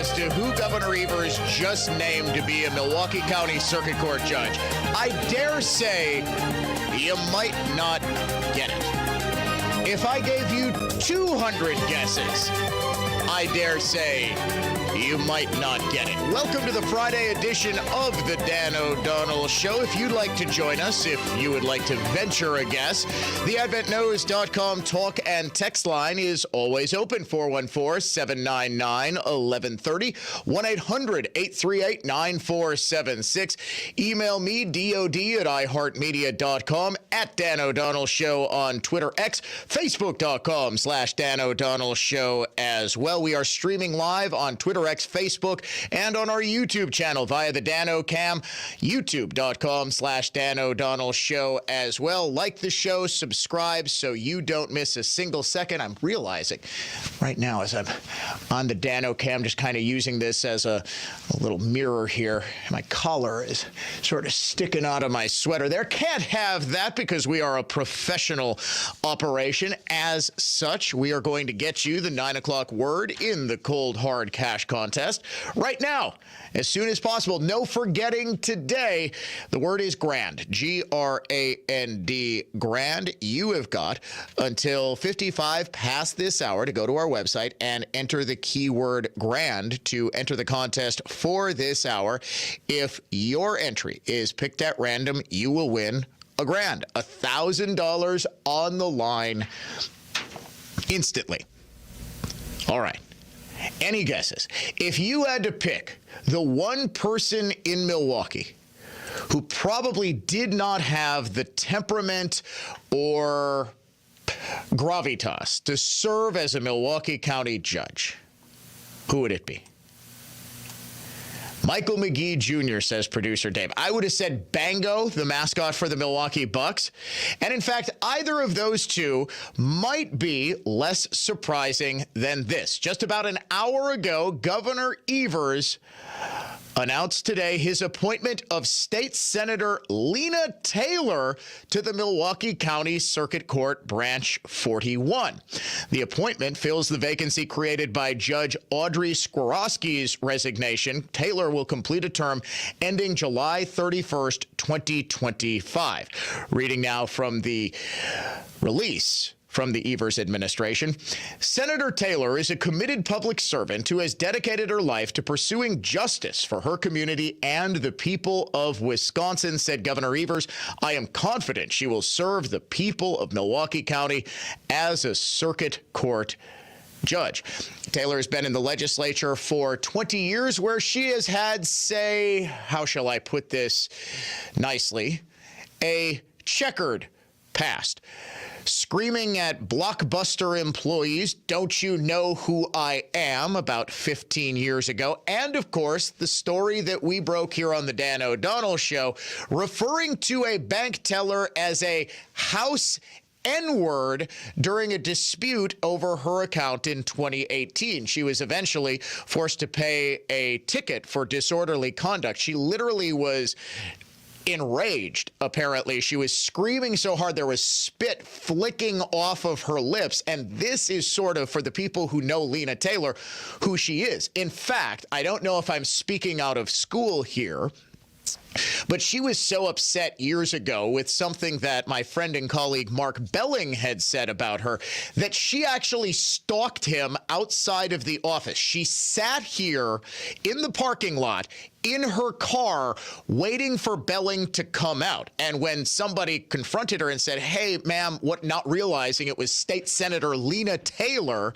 as to who Governor Evers just named to be a Milwaukee County Circuit Court judge. I dare say you might not get it. If I gave you 200 guesses, I dare say you might not get it. Welcome to the Friday edition of the Dan O'Donnell Show. If you'd like to join us, if you would like to venture a guess, the AdventNews.com talk and text line is always open, 414-799-1130, 1-800-838-9476. Email me, dod@iheartmedia.com, at Dan O'Donnell Show on Twitter X, Facebook.com/Dan O'Donnell Show as well. We are streaming live on Twitter X, Facebook, and on our YouTube channel via the Dan O'Cam, youtube.com/Dan O'Donnell Show as well. Like the show, subscribe so you don't miss a single second. I'm realizing right now as I'm on the Dan O'Cam, just kind of using this as a little mirror here. My collar is sort of sticking out of my sweater there. Can't have that because we are a professional operation. As such, we are going to get you the 9 o'clock word in the cold hard cash contest right now, as soon as possible. No forgetting today. The word is grand, G-R-A-N-D, grand. You have got until 55 past this hour to go to our website and enter the keyword grand to enter the contest for this hour. If your entry is picked at random, you will win a grand, $1,000 on the line instantly. All right. Any guesses? If you had to pick the one person in Milwaukee who probably did not have the temperament or gravitas to serve as a Milwaukee County judge, who would it be? Michael McGee Jr., says producer Dave. I would have said Bango, the mascot for the Milwaukee Bucks. And in fact, either of those two might be less surprising than this. Just about an hour ago, Governor Evers announced today his appointment of State Senator Lena Taylor to the Milwaukee County Circuit Court Branch 41. The appointment fills the vacancy created by Judge Audrey Skwarowski's resignation. Taylor will complete a term ending July 31st, 2025. Reading now from the release from the Evers administration. Senator Taylor is a committed public servant who has dedicated her life to pursuing justice for her community and the people of Wisconsin, said Governor Evers. I am confident she will serve the people of Milwaukee County as a circuit court judge. Taylor has been in the legislature for 20 years, where she has had, say, how shall I put this nicely, a checkered past. Screaming at Blockbuster employees, "Don't you know who I am?" about 15 years ago. And, of course, the story that we broke here on the Dan O'Donnell Show, referring to a bank teller as a house N-word during a dispute over her account in 2018. She was eventually forced to pay a ticket for disorderly conduct. She literally was enraged, apparently. She was screaming so hard there was spit flicking off of her lips. And this is sort of, for the people who know Lena Taylor, who she is. In fact, I don't know if I'm speaking out of school here, but she was so upset years ago with something that my friend and colleague Mark Belling had said about her that she actually stalked him outside of the office. She sat here in the parking lot in her car waiting for Belling to come out. And when somebody confronted her and said, "Hey, ma'am," not realizing it was State Senator Lena Taylor,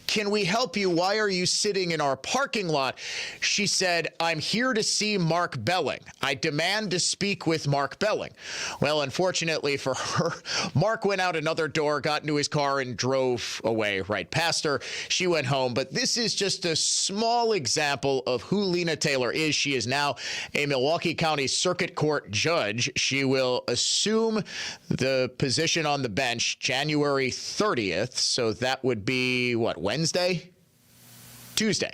"can we help you? Why are you sitting in our parking lot?" She said, "I'm here to see Mark Belling. I demand to speak with Mark Belling." Well, unfortunately for her, Mark went out another door, got into his car, and drove away right past her. She went home. But this is just a small example of who Lena Taylor is. She is now a Milwaukee County Circuit Court judge. She will assume the position on the bench January 30th. So that would be, Wednesday? Tuesday.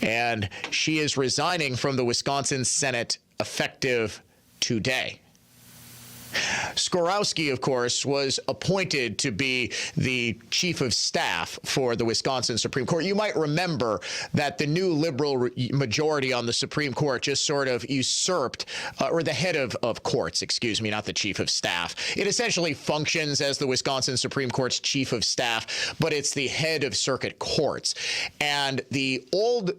And she is resigning from the Wisconsin Senate effective today. Skorowski, of course, was appointed to be the chief of staff for the Wisconsin Supreme Court. You might remember that the new liberal majority on the Supreme Court just sort of usurped, or the head of courts, excuse me, not the chief of staff. It essentially functions as the Wisconsin Supreme Court's chief of staff, but it's the head of circuit courts. And the old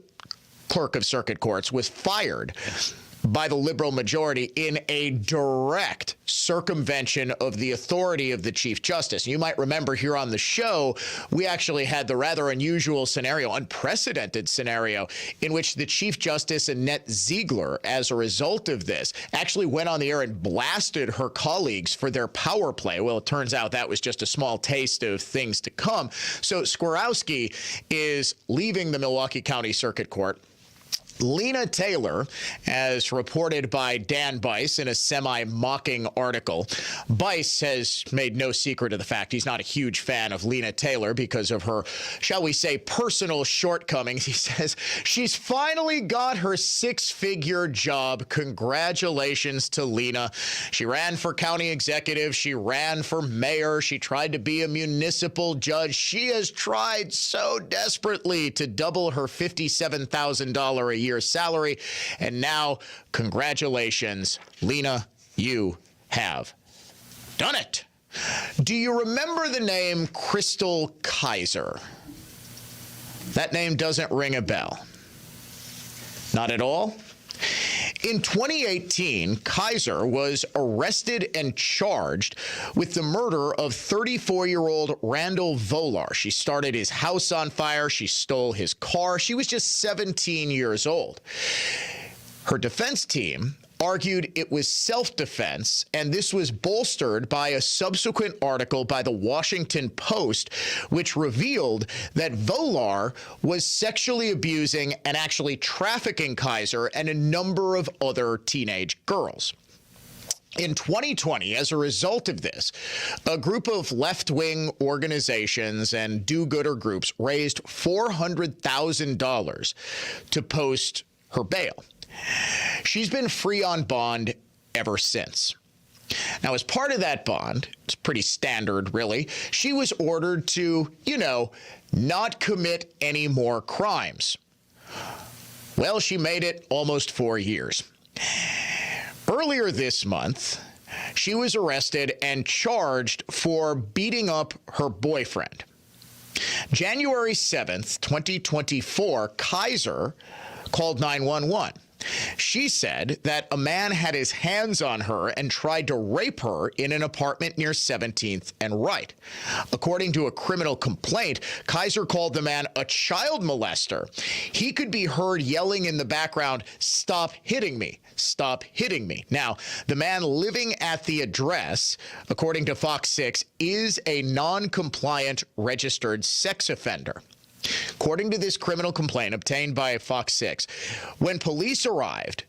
clerk of circuit courts was fired by the liberal majority in a direct circumvention of the authority of the Chief Justice. You might remember here on the show, we actually had the rather unusual scenario, unprecedented scenario, in which the Chief Justice, Annette Ziegler, as a result of this, actually went on the air and blasted her colleagues for their power play. Well, it turns out that was just a small taste of things to come. So Skorowski is leaving the Milwaukee County Circuit Court. Lena Taylor, as reported by Dan Bice in a semi-mocking article. Bice has made no secret of the fact he's not a huge fan of Lena Taylor because of her, shall we say, personal shortcomings. He says, she's finally got her six-figure job. Congratulations to Lena. She ran for county executive. She ran for mayor. She tried to be a municipal judge. She has tried so desperately to double her $57,000 a year salary. And now, congratulations, Lena, you have done it. Do you remember the name Crystal Kizer? That name doesn't ring a bell. Not at all? In 2018, Kizer was arrested and charged with the murder of 34-year-old Randall Volar. She started his house on fire. She stole his car. She was just 17 years old. Her defense team argued it was self-defense, and this was bolstered by a subsequent article by the Washington Post, which revealed that Volar was sexually abusing and actually trafficking Kizer and a number of other teenage girls. In 2020, as a result of this, a group of left-wing organizations and do-gooder groups raised $400,000 to post her bail. She's been free on bond ever since. Now, as part of that bond, it's pretty standard, really, she was ordered to, not commit any more crimes. Well, she made it almost 4 years. Earlier this month, she was arrested and charged for beating up her boyfriend. January 7th, 2024, Kizer called 911. She said that a man had his hands on her and tried to rape her in an apartment near 17th and Wright. According to a criminal complaint, Kizer called the man a child molester. He could be heard yelling in the background, "Stop hitting me, stop hitting me." Now, the man living at the address, according to Fox 6, is a non-compliant registered sex offender. According to this criminal complaint obtained by Fox 6, when police arrived,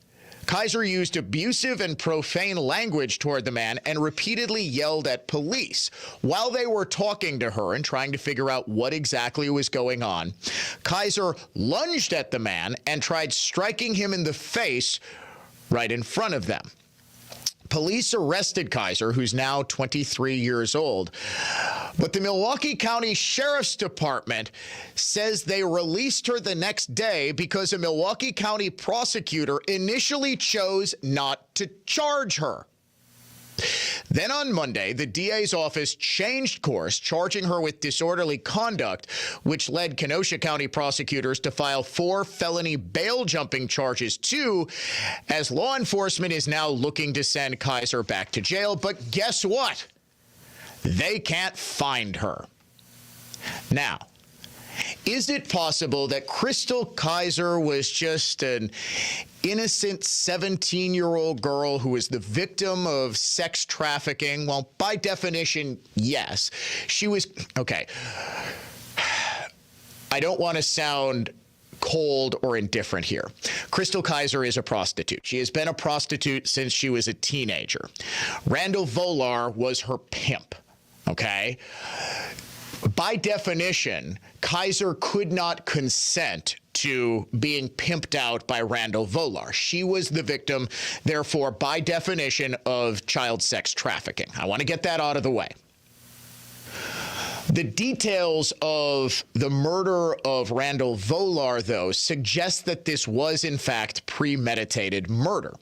Kizer used abusive and profane language toward the man and repeatedly yelled at police. While they were talking to her and trying to figure out what exactly was going on, Kizer lunged at the man and tried striking him in the face right in front of them. Police arrested Kizer, who's now 23 years old. But the Milwaukee County Sheriff's Department says they released her the next day because a Milwaukee County prosecutor initially chose not to charge her. Then on Monday, the DA's office changed course, charging her with disorderly conduct, which led Kenosha County prosecutors to file 4 felony bail jumping charges too, as law enforcement is now looking to send Kizer back to jail. But guess what? They can't find her. Now, is it possible that Crystal Kizer was just an innocent 17-year-old girl who was the victim of sex trafficking? Well, by definition, yes. She was, okay. I don't want to sound cold or indifferent here. Crystal Kizer is a prostitute. She has been a prostitute since she was a teenager. Randall Volar was her pimp, okay? By definition, Kizer could not consent to being pimped out by Randall Volar. She was the victim, therefore, by definition, of child sex trafficking. I want to get that out of the way. The details of the murder of Randall Volar, though, suggest that this was, in fact, premeditated murder.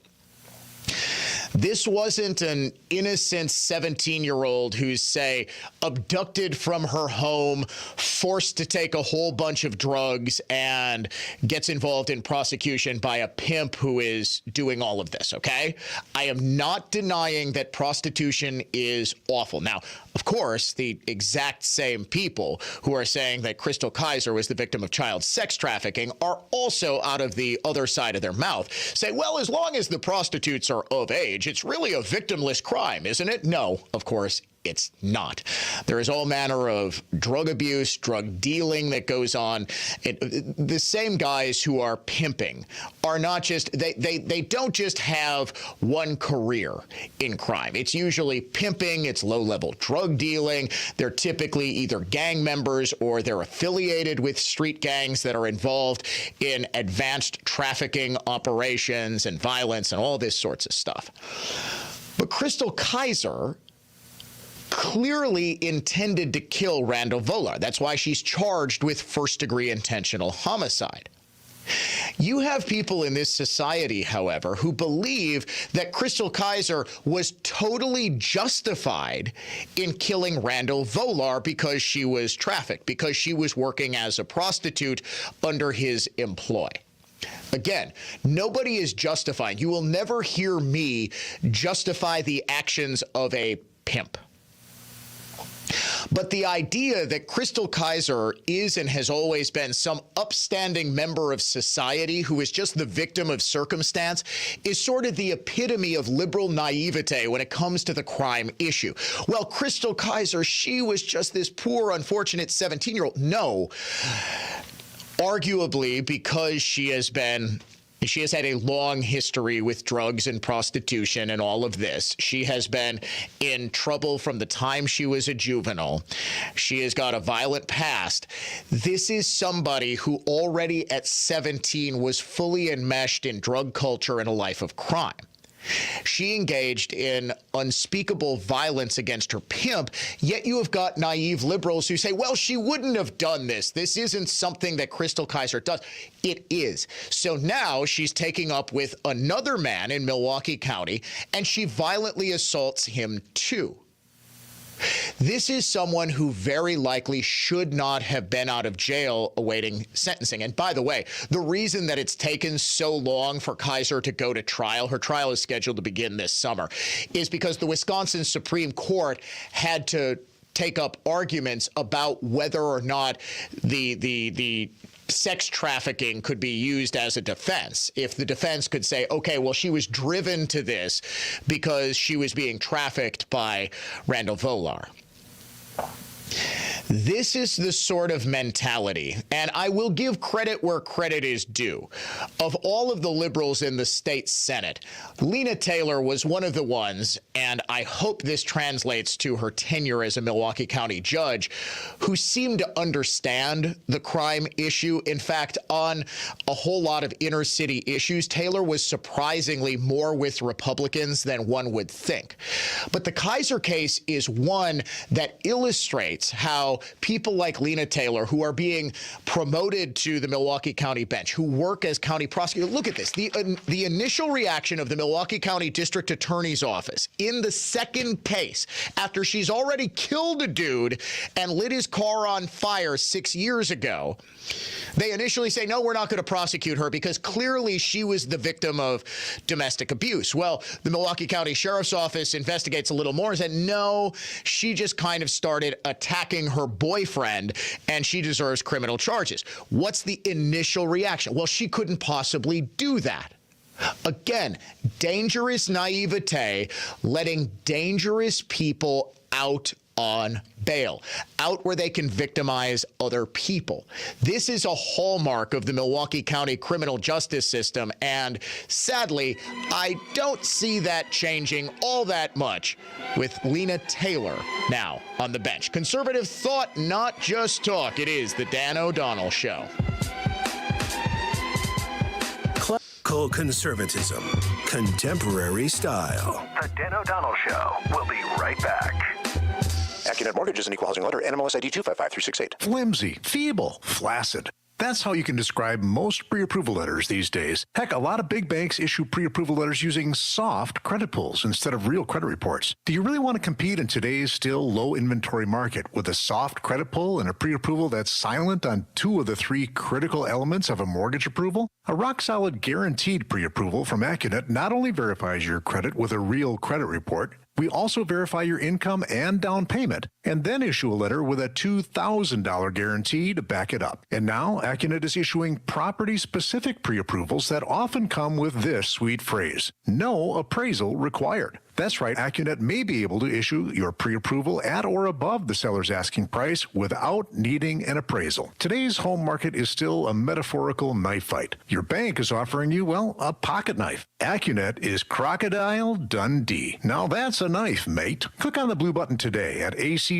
This wasn't an innocent 17-year-old who's, say, abducted from her home, forced to take a whole bunch of drugs, and gets involved in prosecution by a pimp who is doing all of this, okay? I am not denying that prostitution is awful. Now, of course, the exact same people who are saying that Crystal Kizer was the victim of child sex trafficking are also, out of the other side of their mouth, say, well, as long as the prostitutes are of age, it's really a victimless crime, isn't it? No, of course, it's not. There is all manner of drug abuse, drug dealing that goes on. The same guys who are pimping are not just, they don't just have one career in crime. It's usually pimping, it's low-level drug dealing. They're typically either gang members or they're affiliated with street gangs that are involved in advanced trafficking operations and violence and all this sorts of stuff. But Crystal Kizer clearly intended to kill Randall Volar. That's why she's charged with first-degree intentional homicide. You have people in this society, however, who believe that Crystal Kizer was totally justified in killing Randall Volar because she was trafficked, because she was working as a prostitute under his employ. Again, nobody is justifying. You will never hear me justify the actions of a pimp. But the idea that Crystal Kizer is and has always been some upstanding member of society who is just the victim of circumstance is sort of the epitome of liberal naivete when it comes to the crime issue. Well, Crystal Kizer, she was just this poor, unfortunate 17-year-old. No. Arguably, because she has had a long history with drugs and prostitution and all of this. She has been in trouble from the time she was a juvenile. She has got a violent past. This is somebody who already at 17 was fully enmeshed in drug culture and a life of crime. She engaged in unspeakable violence against her pimp, yet you have got naive liberals who say, well, she wouldn't have done this. This isn't something that Crystal Kizer does. It is. So now she's taking up with another man in Milwaukee County, and she violently assaults him too. This is someone who very likely should not have been out of jail awaiting sentencing. And by the way, the reason that it's taken so long for Kizer to go to trial, her trial is scheduled to begin this summer, is because the Wisconsin Supreme Court had to take up arguments about whether or not the sex trafficking could be used as a defense. If the defense could say, okay, well, she was driven to this because she was being trafficked by Randall Volar. This is the sort of mentality, and I will give credit where credit is due. Of all of the liberals in the state Senate, Lena Taylor was one of the ones, and I hope this translates to her tenure as a Milwaukee County judge, who seemed to understand the crime issue. In fact, on a whole lot of inner city issues, Taylor was surprisingly more with Republicans than one would think. But the Kizer case is one that illustrates how people like Lena Taylor, who are being promoted to the Milwaukee County bench, who work as county prosecutors. Look at this. The initial reaction of the Milwaukee County District Attorney's Office in the second case, after she's already killed a dude and lit his car on fire 6 years ago, they initially say, no, we're not going to prosecute her because clearly she was the victim of domestic abuse. Well, the Milwaukee County Sheriff's Office investigates a little more and said, no, she just kind of started attacking her boyfriend and she deserves criminal charges. What's the initial reaction? Well, she couldn't possibly do that. Again, dangerous naivete, letting dangerous people out on bail, out where they can victimize other people. This is a hallmark of the Milwaukee County criminal justice system, and sadly, I don't see that changing all that much with Lena Taylor now on the bench. Conservative thought, not just talk. It is the Dan O'Donnell Show. Radical conservatism. Contemporary style. The Dan O'Donnell Show. We'll be right back. AccuNet Mortgage is an equal housing lender. NMLS ID 255368. Flimsy, feeble, flaccid. That's how you can describe most pre-approval letters these days. Heck, a lot of big banks issue pre-approval letters using soft credit pulls instead of real credit reports. Do you really want to compete in today's still low inventory market with a soft credit pull and a pre-approval that's silent on 2 of the 3 critical elements of a mortgage approval? A rock-solid guaranteed pre-approval from AccuNet not only verifies your credit with a real credit report, we also verify your income and down payment, and then issue a letter with a $2,000 guarantee to back it up. And now, AccuNet is issuing property-specific pre-approvals that often come with this sweet phrase: no appraisal required. That's right, AccuNet may be able to issue your pre-approval at or above the seller's asking price without needing an appraisal. Today's home market is still a metaphorical knife fight. Your bank is offering you, well, a pocket knife. AccuNet is Crocodile Dundee. Now that's a knife, mate. Click on the blue button today at accunet.com.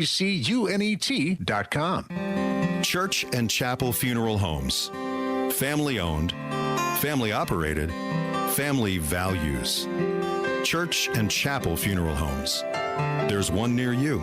Church and Chapel Funeral Homes. Family owned, family operated, family values. Church and Chapel Funeral Homes. There's one near you.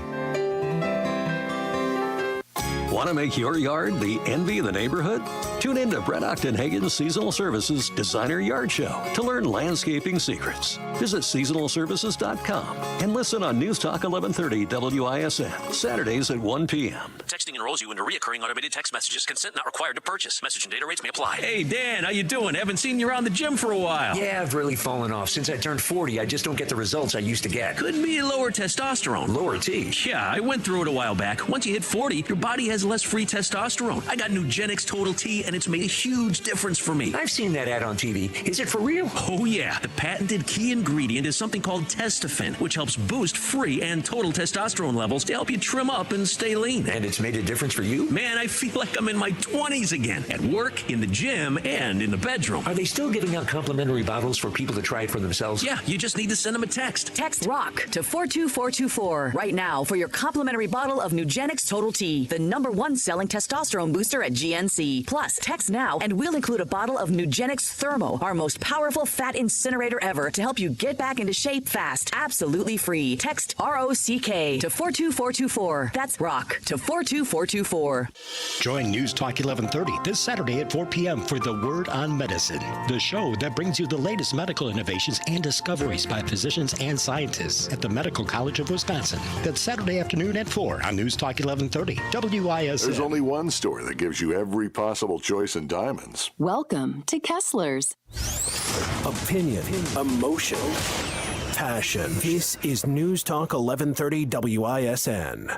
Want to make your yard the envy of the neighborhood? Tune in to Brett Ochtenhagen's Seasonal Services Designer Yard Show to learn landscaping secrets. Visit seasonalservices.com and listen on News Talk 1130 WISN, Saturdays at 1 p.m. Texting enrolls you into recurring automated text messages. Consent not required to purchase. Message and data rates may apply. Hey, Dan, how you doing? Haven't seen you around the gym for a while. Yeah, I've really fallen off. Since I turned 40, I just don't get the results I used to get. Could be lower testosterone. Lower T? Yeah, I went through it a while back. Once you hit 40, your body has less free testosterone. I got Nugenix Total T, and it's made a huge difference for me. I've seen that ad on TV. Is it for real? Oh, yeah. The patented key ingredient is something called Testofen, which helps boost free and total testosterone levels to help you trim up and stay lean. And it's made a difference for you? Man, I feel like I'm in my 20s again. At work, in the gym, and in the bedroom. Are they still giving out complimentary bottles for people to try it for themselves? Yeah, you just need to send them a text. Text ROCK to 42424 right now for your complimentary bottle of Nugenix Total T, the #1 selling testosterone booster at GNC. Plus, text now and we'll include a bottle of Nugenix Thermo, our most powerful fat incinerator ever, to help you get back into shape fast. Absolutely free. Text ROCK to 42424. That's ROCK to 42424. Join News Talk 1130 this Saturday at 4 p.m. for The Word on Medicine, the show that brings you the latest medical innovations and discoveries by physicians and scientists at the Medical College of Wisconsin. That's Saturday afternoon at 4 on News Talk 1130 WISN. There's only one store that gives you every possible choice in diamonds. Welcome to Kessler's. Opinion, emotion, passion. This is News Talk 1130 WISN.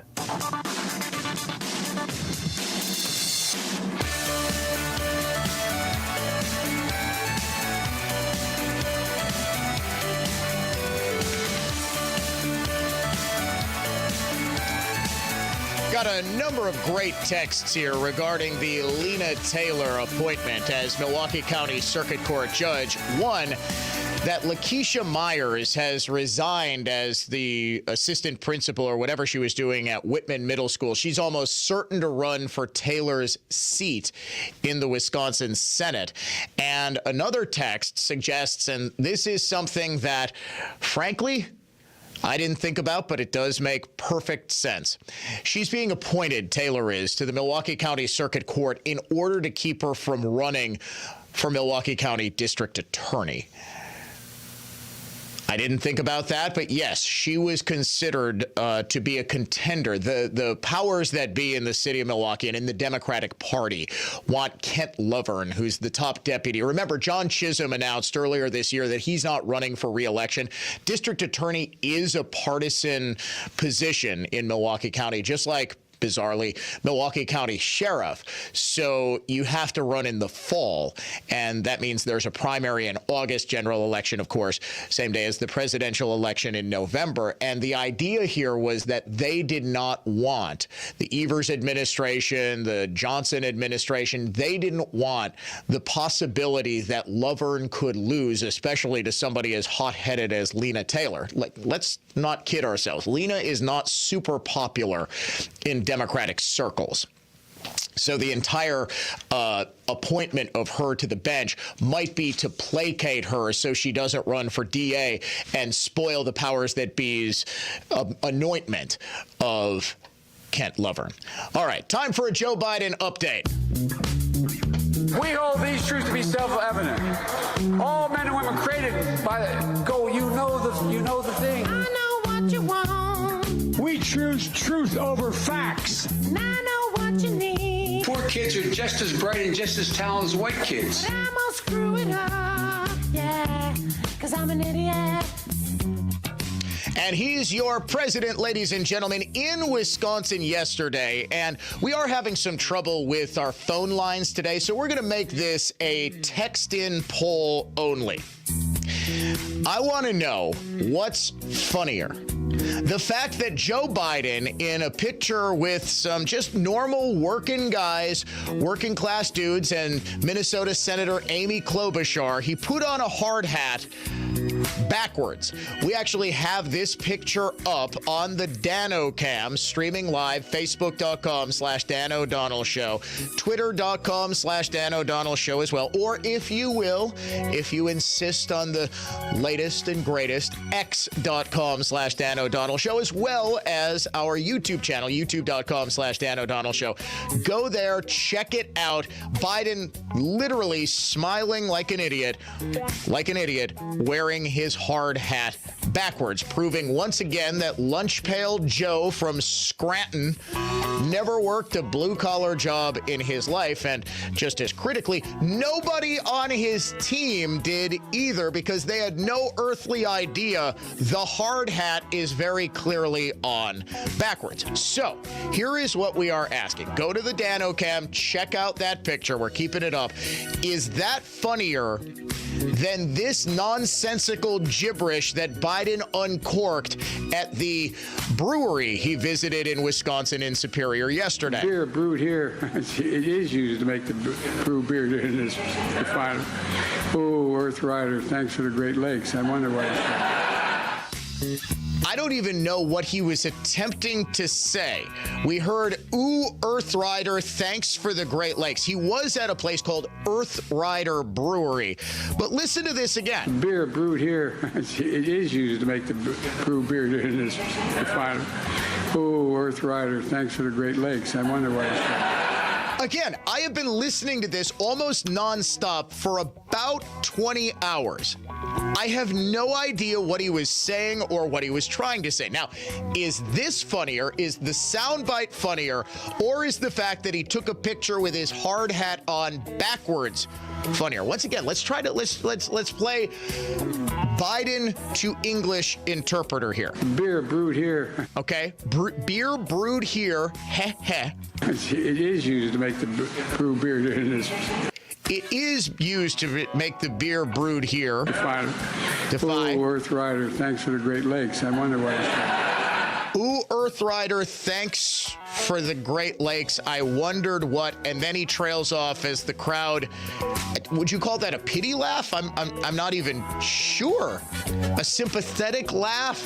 Got a number of great texts here regarding the Lena Taylor appointment as Milwaukee County Circuit Court judge. One, that Lakeisha Myers has resigned as the assistant principal or whatever she was doing at Whitman Middle School. She's almost certain to run for Taylor's seat in the Wisconsin Senate. And another text suggests, and this is something that, frankly, I didn't think about, but it does make perfect sense. She's being appointed, Taylor is, to the Milwaukee County Circuit Court in order to keep her from running for Milwaukee County District Attorney. I didn't think about that, but yes, she was considered to be a contender. The powers that be in the city of Milwaukee and in the Democratic Party want Kent Lovern, who's the top deputy. Remember, John Chisholm announced earlier this year that he's not running for re-election. District Attorney is a partisan position in Milwaukee County, just like, bizarrely, Milwaukee County Sheriff. So you have to run in the fall, and that means there's a primary in August, general election, of course, same day as the presidential election in November. And the idea here was that they did not want the Evers administration, the Johnson administration, they didn't want the possibility that Lovern could lose, especially to somebody as hot-headed as Lena Taylor. Like, let's not kid ourselves. Lena is not super popular in Democratic circles. So the entire appointment of her to the bench might be to placate her so she doesn't run for DA and spoil the powers that be's anointment of Kent Lovern. All right, time for a Joe Biden update. We hold these truths to be self-evident. All men and women created by the go. You know the thing. I know what you want. We choose truth over facts. And I know what you need. Poor kids are just as bright and just as talented as white kids. But I'm gonna screw it up, yeah, 'cause I'm an idiot. And he's your president, ladies and gentlemen, in Wisconsin yesterday. And we are having some trouble with our phone lines today, so we're going to make this a text-in poll only. I want to know what's funnier. The fact that Joe Biden, in a picture with some just normal working guys, working class dudes, and Minnesota Senator Amy Klobuchar, he put on a hard hat backwards. We actually have this picture up on the Dano Cam, streaming live, facebook.com/Dan O'Donnell Show, twitter.com/Dan O'Donnell Show as well. Or if you will, if you insist on the latest and greatest, x.com/Dan O'Donnell Show, as well as our YouTube channel, youtube.com/Dan O'Donnell Show. Go there, check it out. Biden literally smiling like an idiot, wearing his hard hat backwards, proving once again that Lunch Pail Joe from Scranton never worked a blue-collar job in his life. And just as critically, nobody on his team did either, because they had no earthly idea the hard hat is very clearly on backwards. So here is what we are asking. Go to the Dano Cam, check out that picture. We're keeping it up. Is that funnier than this nonsensical gibberish that Biden uncorked at the brewery he visited in Wisconsin in Superior yesterday? Beer brewed here, it is used to make the brew beer in this refinery. Oh, Earth Rider, thanks for the Great Lakes. I wonder why it's called. I don't even know what he was attempting to say. We heard, ooh, Earth Rider, thanks for the Great Lakes. He was at a place called Earth Rider Brewery. But listen to this again. Beer brewed here, it is used to make the brew beer in this refinery. Oh, Earth Rider, thanks for the Great Lakes. I wonder why it's called. Again, I have been listening to this almost nonstop for about 20 hours. I have no idea what he was saying or what he was trying to say. Now, is this funnier? Is the soundbite funnier? Or is the fact that he took a picture with his hard hat on backwards funnier? Once again, let's play Biden to English interpreter here. Beer brewed here. Okay, beer brewed here. Heh heh. It is used to make the brew beer in this. It is used to make the beer brewed here. Define. Oh, Earth Rider, thanks for the Great Lakes. I wonder why it's called. Ooh, Earth Rider, thanks for the Great Lakes. I wondered what, and then he trails off as the crowd. Would you call that a pity laugh? I'm not even sure. A sympathetic laugh?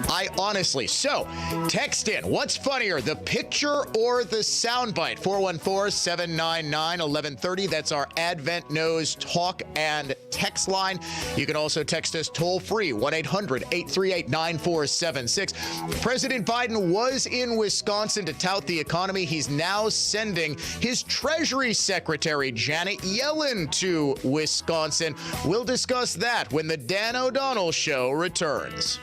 I honestly. So, text in. What's funnier, the picture or the soundbite? 414-799-1130. That's our Advent Knows talk and text line. You can also text us toll free, 1-800-838-9476. President Biden was in Wisconsin to tout the economy. He's now sending his Treasury Secretary, Janet Yellen, to Wisconsin. We'll discuss that when the Dan O'Donnell Show returns.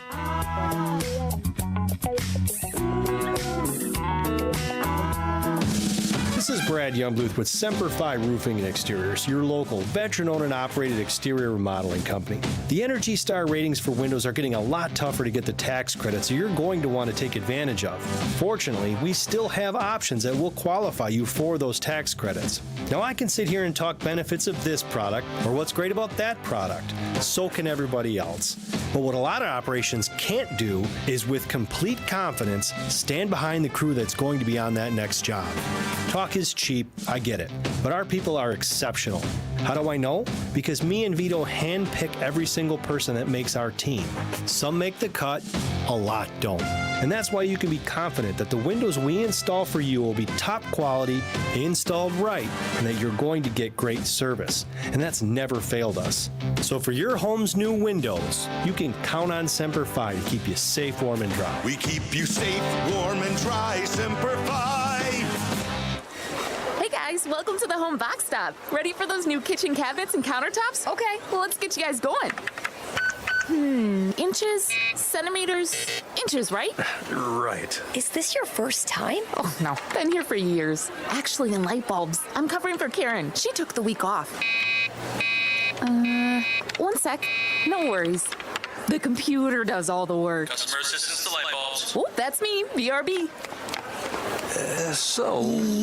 This is Brad Youngbluth with Semper Fi Roofing and Exteriors, your local veteran-owned and operated exterior remodeling company. The Energy Star ratings for windows are getting a lot tougher to get the tax credit, so you're going to want to take advantage of. Fortunately, we still have options that will qualify you for those tax credits. Now, I can sit here and talk benefits of this product or what's great about that product. So can everybody else. But what a lot of operations can't do is, with complete confidence, stand behind the crew that's going to be on that next job. Talk is cheap, I get it, but our people are exceptional. How do I know? Because me and Vito handpick every single person that makes our team. Some make the cut, a lot don't. And that's why you can be confident that the windows we install for you will be top quality, installed right, and that you're going to get great service. And that's never failed us. So for your home's new windows, you can count on Semper Fi to keep you safe, warm, and dry. We keep you safe, warm, and dry. Semper Fi. Hey guys, welcome to the Home Box Stop. Ready for those new kitchen cabinets and countertops? Okay, well, let's get you guys going. Inches, centimeters, inches, right? Right. Is this your first time? Oh, no. Been here for years. Actually, in light bulbs. I'm covering for Karen. She took the week off. 1 sec. No worries. The computer does all the work. Customer assistance to light bulbs. Oh, that's me, BRB.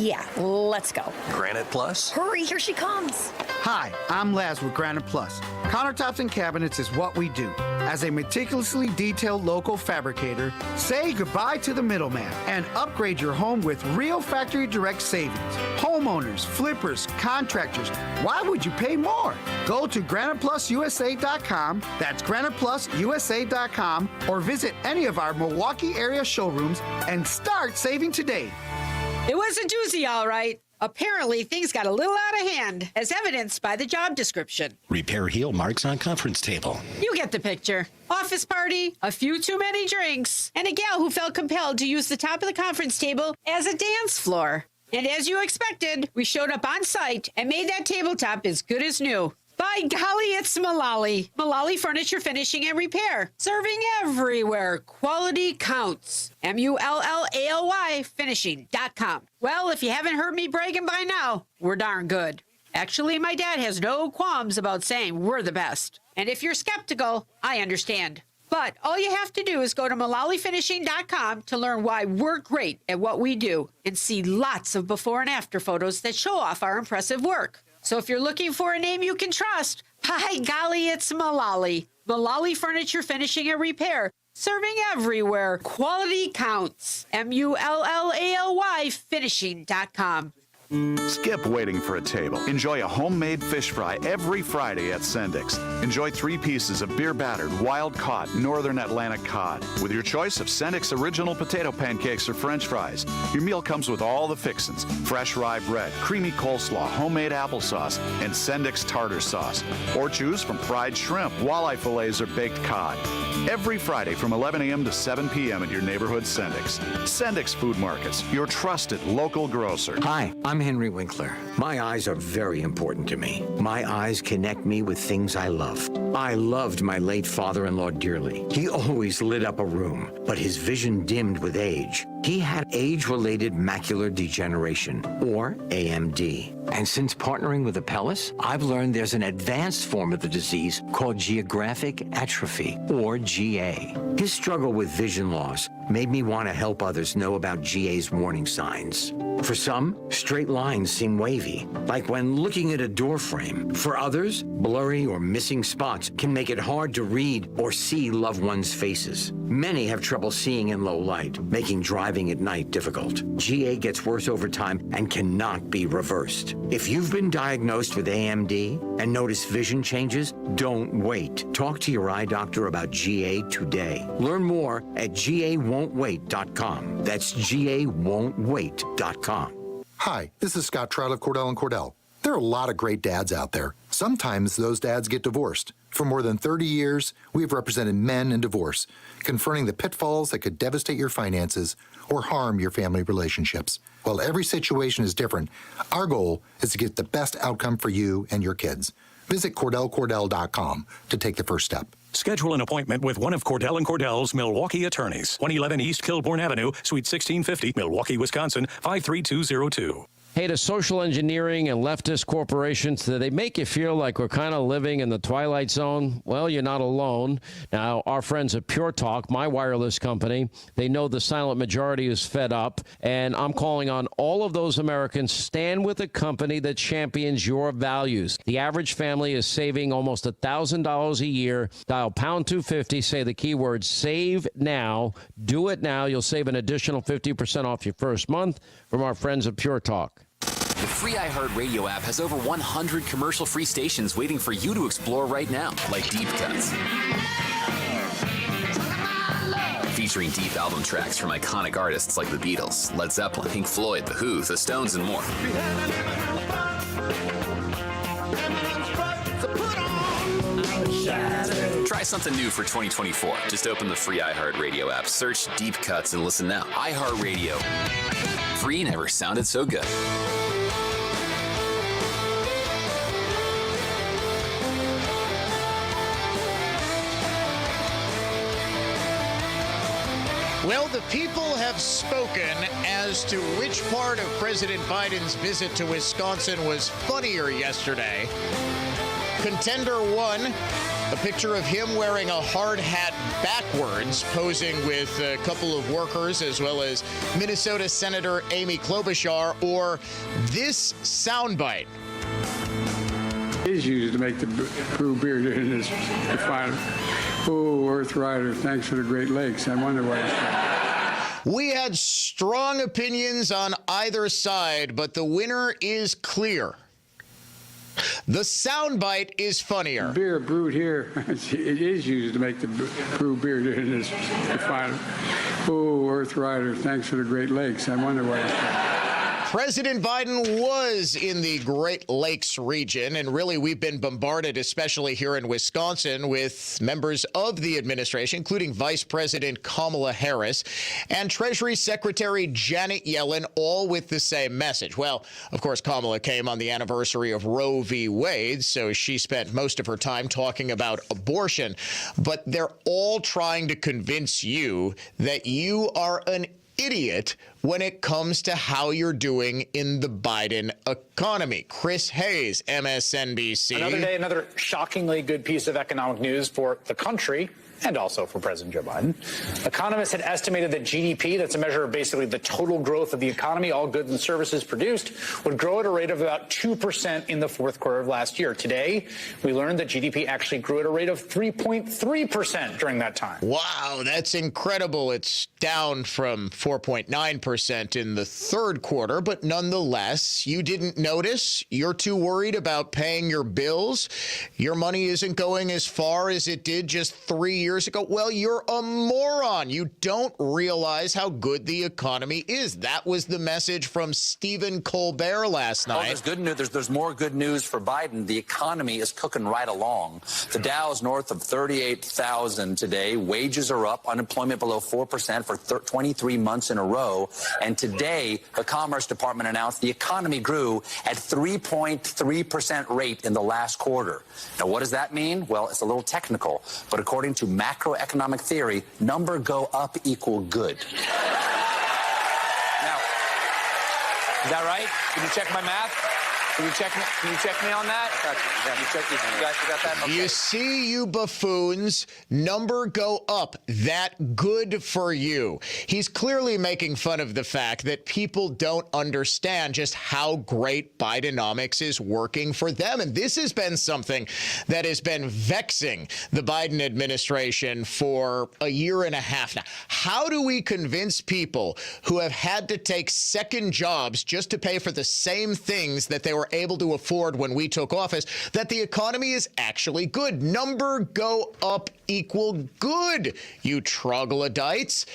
Yeah, let's go. Granite Plus? Hurry, here she comes. Hi, I'm Laz with Granite Plus. Countertops and cabinets is what we do. As a meticulously detailed local fabricator, say goodbye to the middleman and upgrade your home with real factory direct savings. Homeowners, flippers, contractors, why would you pay more? Go to GranitePlusUSA.com, that's GranitePlusUSA.com, or visit any of our Milwaukee area showrooms and start saving today. It was a doozy, all right. Apparently, things got a little out of hand, as evidenced by the job description. Repair heel marks on conference table. You get the picture. Office party, a few too many drinks, and a gal who felt compelled to use the top of the conference table as a dance floor. And as you expected, we showed up on site and made that tabletop as good as new. By golly, it's Mullally. Mullally Furniture Finishing and Repair. Serving everywhere. Quality counts. MULLALY Finishing.com. Well, if you haven't heard me bragging by now, we're darn good. Actually, my dad has no qualms about saying we're the best. And if you're skeptical, I understand. But all you have to do is go to MullallyFinishing.com to learn why we're great at what we do and see lots of before and after photos that show off our impressive work. So if you're looking for a name you can trust, by golly, it's Mullally. Mullally Furniture Finishing and Repair. Serving everywhere. Quality counts. MULLALY Finishing.com. Skip waiting for a table. Enjoy a homemade fish fry every Friday at Sendix. Enjoy 3 pieces of beer-battered, wild-caught Northern Atlantic cod with your choice of Sendix original potato pancakes or French fries. Your meal comes with all the fixins: fresh rye bread, creamy coleslaw, homemade applesauce, and Sendix tartar sauce. Or choose from fried shrimp, walleye fillets, or baked cod. Every Friday from 11 a.m. to 7 p.m. at your neighborhood Sendix. Sendix Food Markets, your trusted local grocer. Hi, I'm Henry Winkler. My eyes are very important to me. My eyes connect me with things I love. I loved my late father-in-law dearly. He always lit up a room, but his vision dimmed with age. He had age-related macular degeneration, or AMD. And since partnering with Apellis, I've learned there's an advanced form of the disease called geographic atrophy, or GA. His struggle with vision loss made me want to help others know about GA's warning signs. For some, straight lines seem wavy, like when looking at a door frame. For others, blurry or missing spots can make it hard to read or see loved ones' faces. Many have trouble seeing in low light, making driving at night difficult. GA gets worse over time and cannot be reversed. If you've been diagnosed with AMD and notice vision changes, don't wait. Talk to your eye doctor about GA today. Learn more at GAWon'tWait.com. That's GAWon'tWait.com. Hi, this is Scott Trout of Cordell & Cordell. There are a lot of great dads out there. Sometimes those dads get divorced. For more than 30 years, we've represented men in divorce, confronting the pitfalls that could devastate your finances or harm your family relationships. While every situation is different, our goal is to get the best outcome for you and your kids. Visit CordellCordell.com to take the first step. Schedule an appointment with one of Cordell & Cordell's Milwaukee attorneys. 111 East Kilbourne Avenue, Suite 1650, Milwaukee, Wisconsin, 53202. Hey, to social engineering and leftist corporations, do they make you feel like we're kind of living in the twilight zone? Well, you're not alone. Now, our friends at Pure Talk, my wireless company, they know the silent majority is fed up, and I'm calling on all of those Americans, stand with a company that champions your values. The average family is saving almost $1,000 a year. Dial pound 250, say the keyword SAVE NOW. Do it now. You'll save an additional 50% off your first month from our friends at Pure Talk. The free iHeartRadio app has over 100 commercial-free stations waiting for you to explore right now, like Deep Cuts. Featuring deep album tracks from iconic artists like the Beatles, Led Zeppelin, Pink Floyd, The Who, The Stones, and more. Try something new for 2024. Just open the free iHeartRadio app, search Deep Cuts, and listen now. iHeartRadio. Free never sounded so good. Well, the people have spoken as to which part of President Biden's visit to Wisconsin was funnier yesterday. Contender 1, a picture of him wearing a hard hat backwards, posing with a couple of workers, as well as Minnesota Senator Amy Klobuchar, or this soundbite. It is used to make the brew beer in this final. Oh, Earth Rider, thanks for the Great Lakes. I wonder why it's called. We had strong opinions on either side, but the winner is clear. The soundbite is funnier. Beer brewed here, it is used to make the brew beer in this final. Oh, Earth Rider, thanks for the Great Lakes. I wonder why it's called. President Biden was in the Great Lakes region, and really we've been bombarded, especially here in Wisconsin, with members of the administration, including Vice President Kamala Harris and Treasury Secretary Janet Yellen, all with the same message. Well, of course, Kamala came on the anniversary of Roe v. Wade, so she spent most of her time talking about abortion. But they're all trying to convince you that you are an idiot when it comes to how you're doing in the Biden economy. Chris Hayes, MSNBC. Another day, another shockingly good piece of economic news for the country and also for President Joe Biden. Economists had estimated that GDP, that's a measure of basically the total growth of the economy, all goods and services produced, would grow at a rate of about 2% in the fourth quarter of last year. Today, we learned that GDP actually grew at a rate of 3.3% during that time. Wow, that's incredible. It's down from 4.9% in the third quarter, but nonetheless, you didn't notice? You're too worried about paying your bills? Your money isn't going as far as it did just 3 years ago? Well, you're a moron. You don't realize how good the economy is. That was the message from Stephen Colbert last night. Oh, there's good news. There's more good news for Biden. The economy is cooking right along. The Dow is north of 38,000 today. Wages are up. Unemployment below 4% for 23 months in a row. And today, the Commerce Department announced the economy grew at 3.3% rate in the last quarter. Now, what does that mean? Well, it's a little technical, but according to macroeconomic theory, number go up equal good. Now, is that right? Can you check my math? Can you check me on that? You got that? Okay. You see, you buffoons, number go up. That good for you. He's clearly making fun of the fact that people don't understand just how great Bidenomics is working for them. And this has been something that has been vexing the Biden administration for a year and a half now. How do we convince people who have had to take second jobs just to pay for the same things that they were able to afford when we took office that the economy is actually good? Number go up equal good, you troglodytes.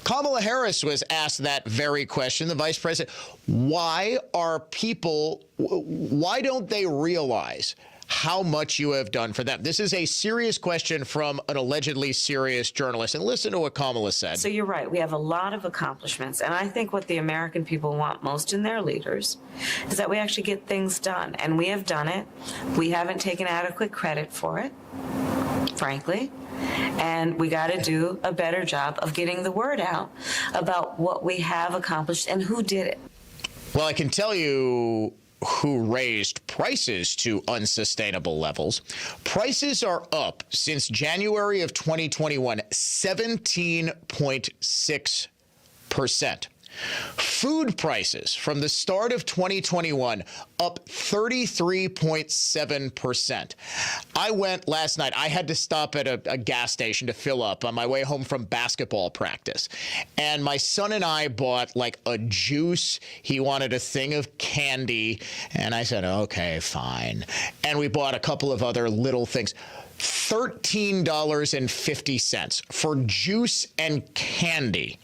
Kamala Harris was asked that very question, the vice president. Why don't they realize how much you have done for them? This is a serious question from an allegedly serious journalist. And listen to what Kamala said. So you're right. We have a lot of accomplishments. And I think what the American people want most in their leaders is that we actually get things done. And we have done it. We haven't taken adequate credit for it, frankly. And we got to do a better job of getting the word out about what we have accomplished and who did it. Well, I can tell you who raised prices to unsustainable levels. Prices are up since January of 2021, 17.6%. Food prices from the start of 2021 up 33.7%. I went last night. I had to stop at a gas station to fill up on my way home from basketball practice. And my son and I bought like a juice. He wanted a thing of candy. And I said, okay, fine. And we bought a couple of other little things. $13.50 for juice and candy.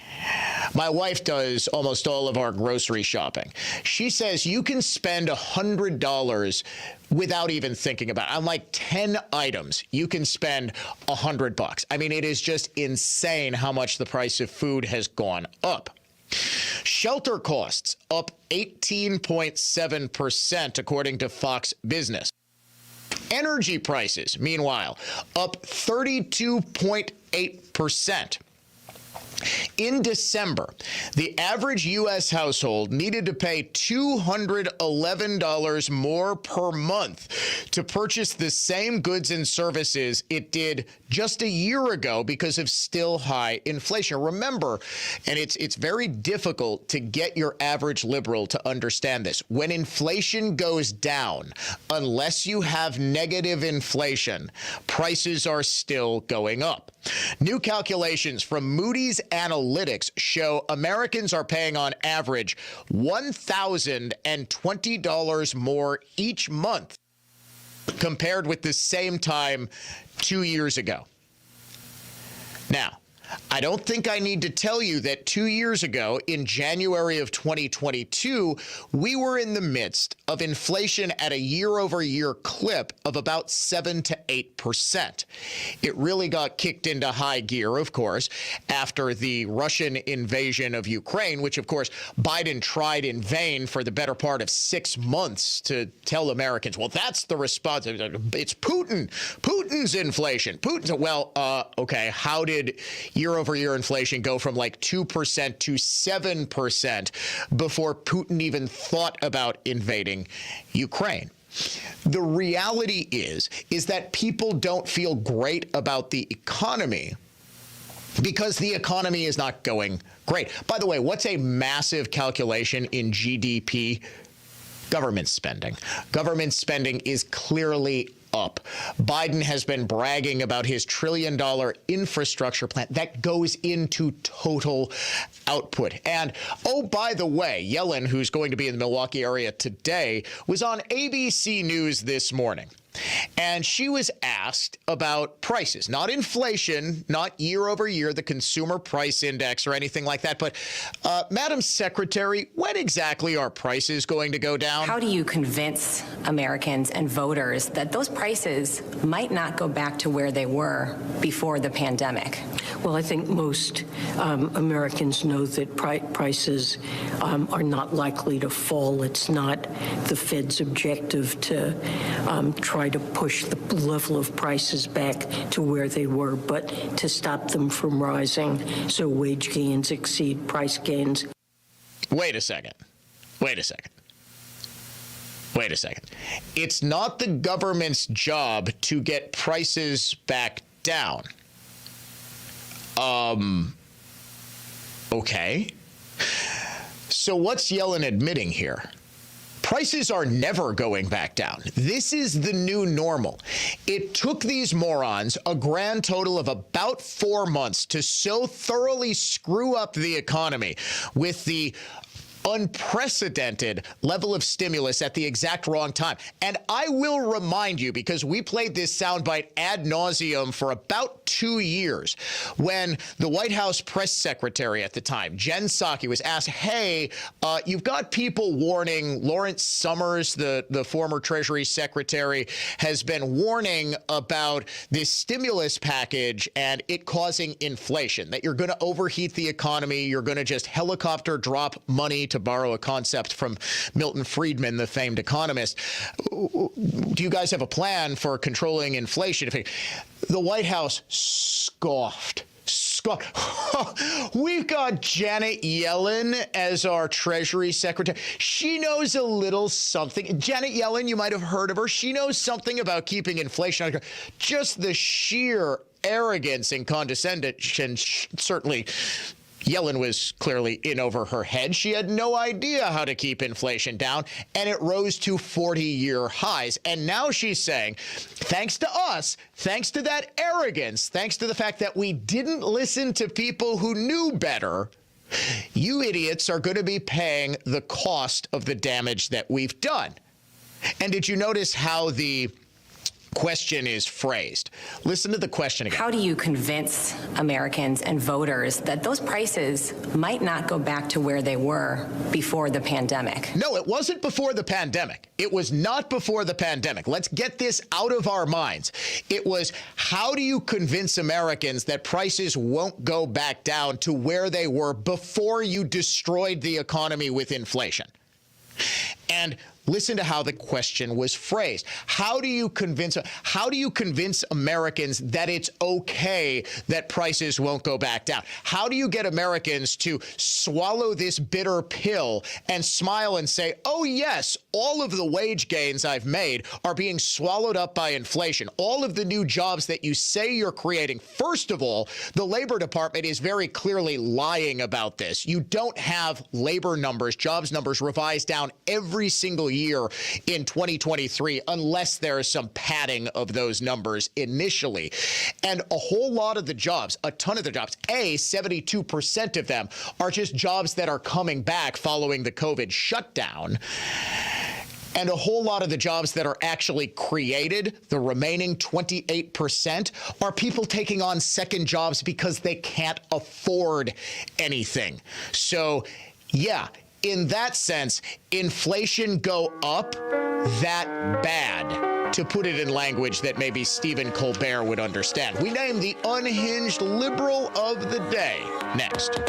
My wife does almost all of our grocery shopping. She says you can spend $100 without even thinking about it. On like 10 items, you can spend $100. I mean, it is just insane how much the price of food has gone up. Shelter costs up 18.7%, according to Fox Business. Energy prices, meanwhile, up 32.8%. In December, the average U.S. household needed to pay $211 more per month to purchase the same goods and services it did just a year ago because of still high inflation. Remember, and it's very difficult to get your average liberal to understand this. When inflation goes down, unless you have negative inflation, prices are still going up. New calculations from Moody's Analytics show Americans are paying on average $1,020 more each month compared with the same time 2 years ago. Now, I don't think I need to tell you that 2 years ago, in January of 2022, we were in the midst of inflation at a year-over-year clip of about 7 to 8%. It really got kicked into high gear, of course, after the Russian invasion of Ukraine, which, of course, Biden tried in vain for the better part of 6 months to tell Americans, well, that's the response. It's Putin. Putin's inflation. Okay, how did year-over-year inflation go from like 2% to 7% before Putin even thought about invading Ukraine? The reality is that people don't feel great about the economy because the economy is not going great. By the way, what's a massive calculation in GDP? Government spending. Government spending is clearly up. Biden has been bragging about his $1 trillion infrastructure plan that goes into total output. And, oh, by the way, Yellen, who's going to be in the Milwaukee area today, was on ABC News this morning. And she was asked about prices, not inflation, not year over year, the consumer price index or anything like that. But Madam Secretary, when exactly are prices going to go down? How do you convince Americans and voters that those prices might not go back to where they were before the pandemic? Well, I think most Americans know that prices are not likely to fall. It's not the Fed's objective to try to push the level of prices back to where they were, but to stop them from rising so wage gains exceed price gains. Wait a second. It's not the government's job to get prices back down. Okay. So what's Yellen admitting here? Prices are never going back down. This is the new normal. It took these morons a grand total of about 4 months to so thoroughly screw up the economy with the unprecedented level of stimulus at the exact wrong time. And I will remind you, because we played this soundbite ad nauseum for about 2 years, when the White House press secretary at the time, Jen Psaki, was asked, hey, you've got people warning, Lawrence Summers, the former Treasury Secretary, has been warning about this stimulus package and it causing inflation, that you're going to overheat the economy, you're going to just helicopter drop money, to borrow a concept from Milton Friedman, the famed economist. Do you guys have a plan for controlling inflation? The White House scoffed. We've got Janet Yellen as our Treasury Secretary. She knows a little something. Janet Yellen, you might have heard of her. She knows something about keeping inflation under control. Just the sheer arrogance and condescension certainly Yellen was clearly in over her head. She had no idea how to keep inflation down, and it rose to 40-year highs. And now she's saying, thanks to us, thanks to that arrogance, thanks to the fact that we didn't listen to people who knew better, you idiots are going to be paying the cost of the damage that we've done. And did you notice how the question is phrased? Listen to the question again. How do you convince Americans and voters that those prices might not go back to where they were before the pandemic? No, it wasn't before the pandemic. It was not before the pandemic. Let's get this out of our minds. It was, how do you convince Americans that prices won't go back down to where they were before you destroyed the economy with inflation? And listen to how the question was phrased. How do you convince Americans that it's okay that prices won't go back down? How do you get Americans to swallow this bitter pill and smile and say, oh, yes, all of the wage gains I've made are being swallowed up by inflation. All of the new jobs that you say you're creating. First of all, the Labor Department is very clearly lying about this. You don't have labor numbers, jobs numbers revised down every single year in 2023 unless there is some padding of those numbers initially. And a whole lot of the jobs, a ton of the jobs, 72% of them are just jobs that are coming back following the COVID shutdown. And a whole lot of the jobs that are actually created, the remaining 28%, are people taking on second jobs because they can't afford anything. So, yeah, in that sense, inflation go up that bad, to put it in language that maybe Stephen Colbert would understand. We name the unhinged liberal of the day next.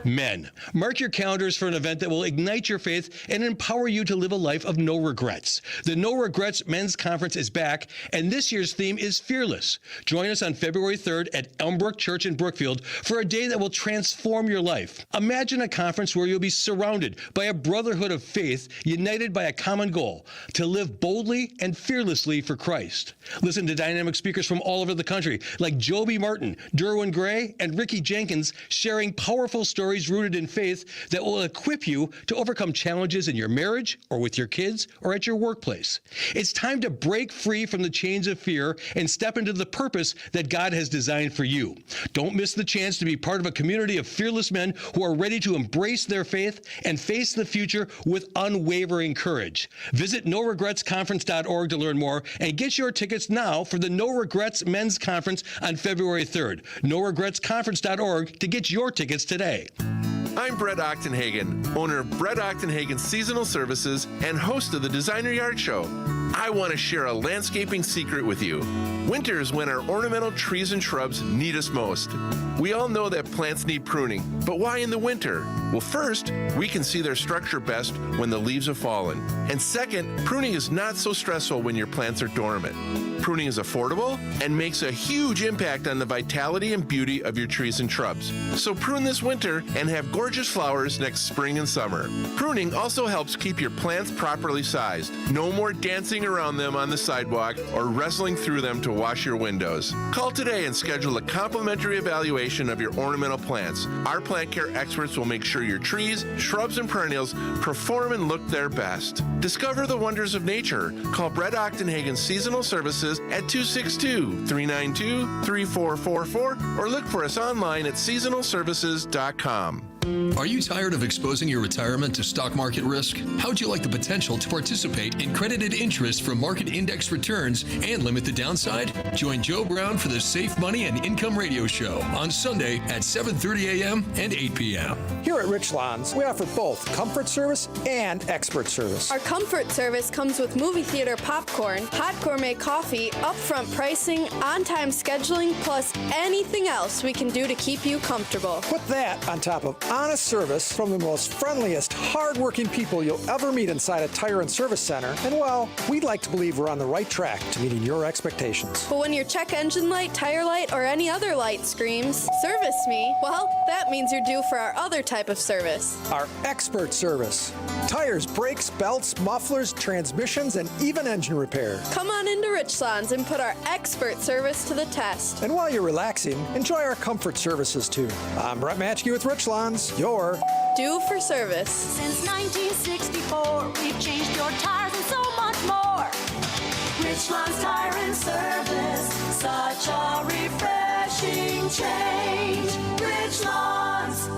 Men, mark your calendars for an event that will ignite your faith and empower you to live a life of no regrets. The No Regrets Men's Conference is back, and this year's theme is Fearless. Join us on February 3rd at Elmbrook Church in Brookfield for a day that will transform your life. Imagine a conference where you'll be surrounded by a brotherhood of faith, united by a common goal, to live boldly and fearlessly for Christ. Listen to dynamic speakers from all over the country, like Joby Martin, Derwin Gray, and Ricky Jenkins, sharing powerful stories rooted in faith that will equip you to overcome challenges in your marriage or with your kids or at your workplace. It's time to break free from the chains of fear and step into the purpose that God has designed for you. Don't miss the chance to be part of a community of fearless men who are ready to embrace their faith and face the future with unwavering courage. Visit noregretsconference.org to learn more and get your tickets now for the No Regrets Men's Conference on February 3rd. noregretsconference.org to get your tickets today. I'm Brett Ochtenhagen, owner of Brett Ochtenhagen Seasonal Services and host of the Designer Yard Show. I want to share a landscaping secret with you. Winter is when our ornamental trees and shrubs need us most. We all know that plants need pruning, but why in the winter? Well, first, we can see their structure best when the leaves have fallen. And second, pruning is not so stressful when your plants are dormant. Pruning is affordable and makes a huge impact on the vitality and beauty of your trees and shrubs. So prune this winter and have gorgeous flowers next spring and summer. Pruning also helps keep your plants properly sized. No more dancing around them on the sidewalk or wrestling through them to wash your windows. Call today and schedule a complimentary evaluation of your ornamental plants. Our plant care experts will make sure your trees, shrubs, and perennials perform and look their best. Discover the wonders of nature. Call Brett Ochtenhagen Seasonal Services at 262-392-3444 or look for us online at seasonalservices.com. Are you tired of exposing your retirement to stock market risk? How'd you like the potential to participate in credited interest from market index returns and limit the downside? Join Joe Brown for the Safe Money and Income Radio Show on Sunday at 7:30 a.m. and 8 p.m. Here at Rich Lawns, we offer both comfort service and expert service. Our comfort service comes with movie theater popcorn, hot gourmet coffee, upfront pricing, on-time scheduling, plus anything else we can do to keep you comfortable. Put that on top of Honest service from the most friendliest, hard-working people you'll ever meet inside a tire and service center. And well, we'd like to believe we're on the right track to meeting your expectations. But when your check engine light, tire light, or any other light screams, "Service me," well, that means you're due for our other type of service. Our expert service. Tires, brakes, belts, mufflers, transmissions, and even engine repair. Come on into Richlands and put our expert service to the test. And while you're relaxing, enjoy our comfort services too. I'm Brett Matchke with Richlands, your due for service. Since 1964, we've changed your tires and so much more. Richlands Tire and Service, such a refreshing change. Richlands.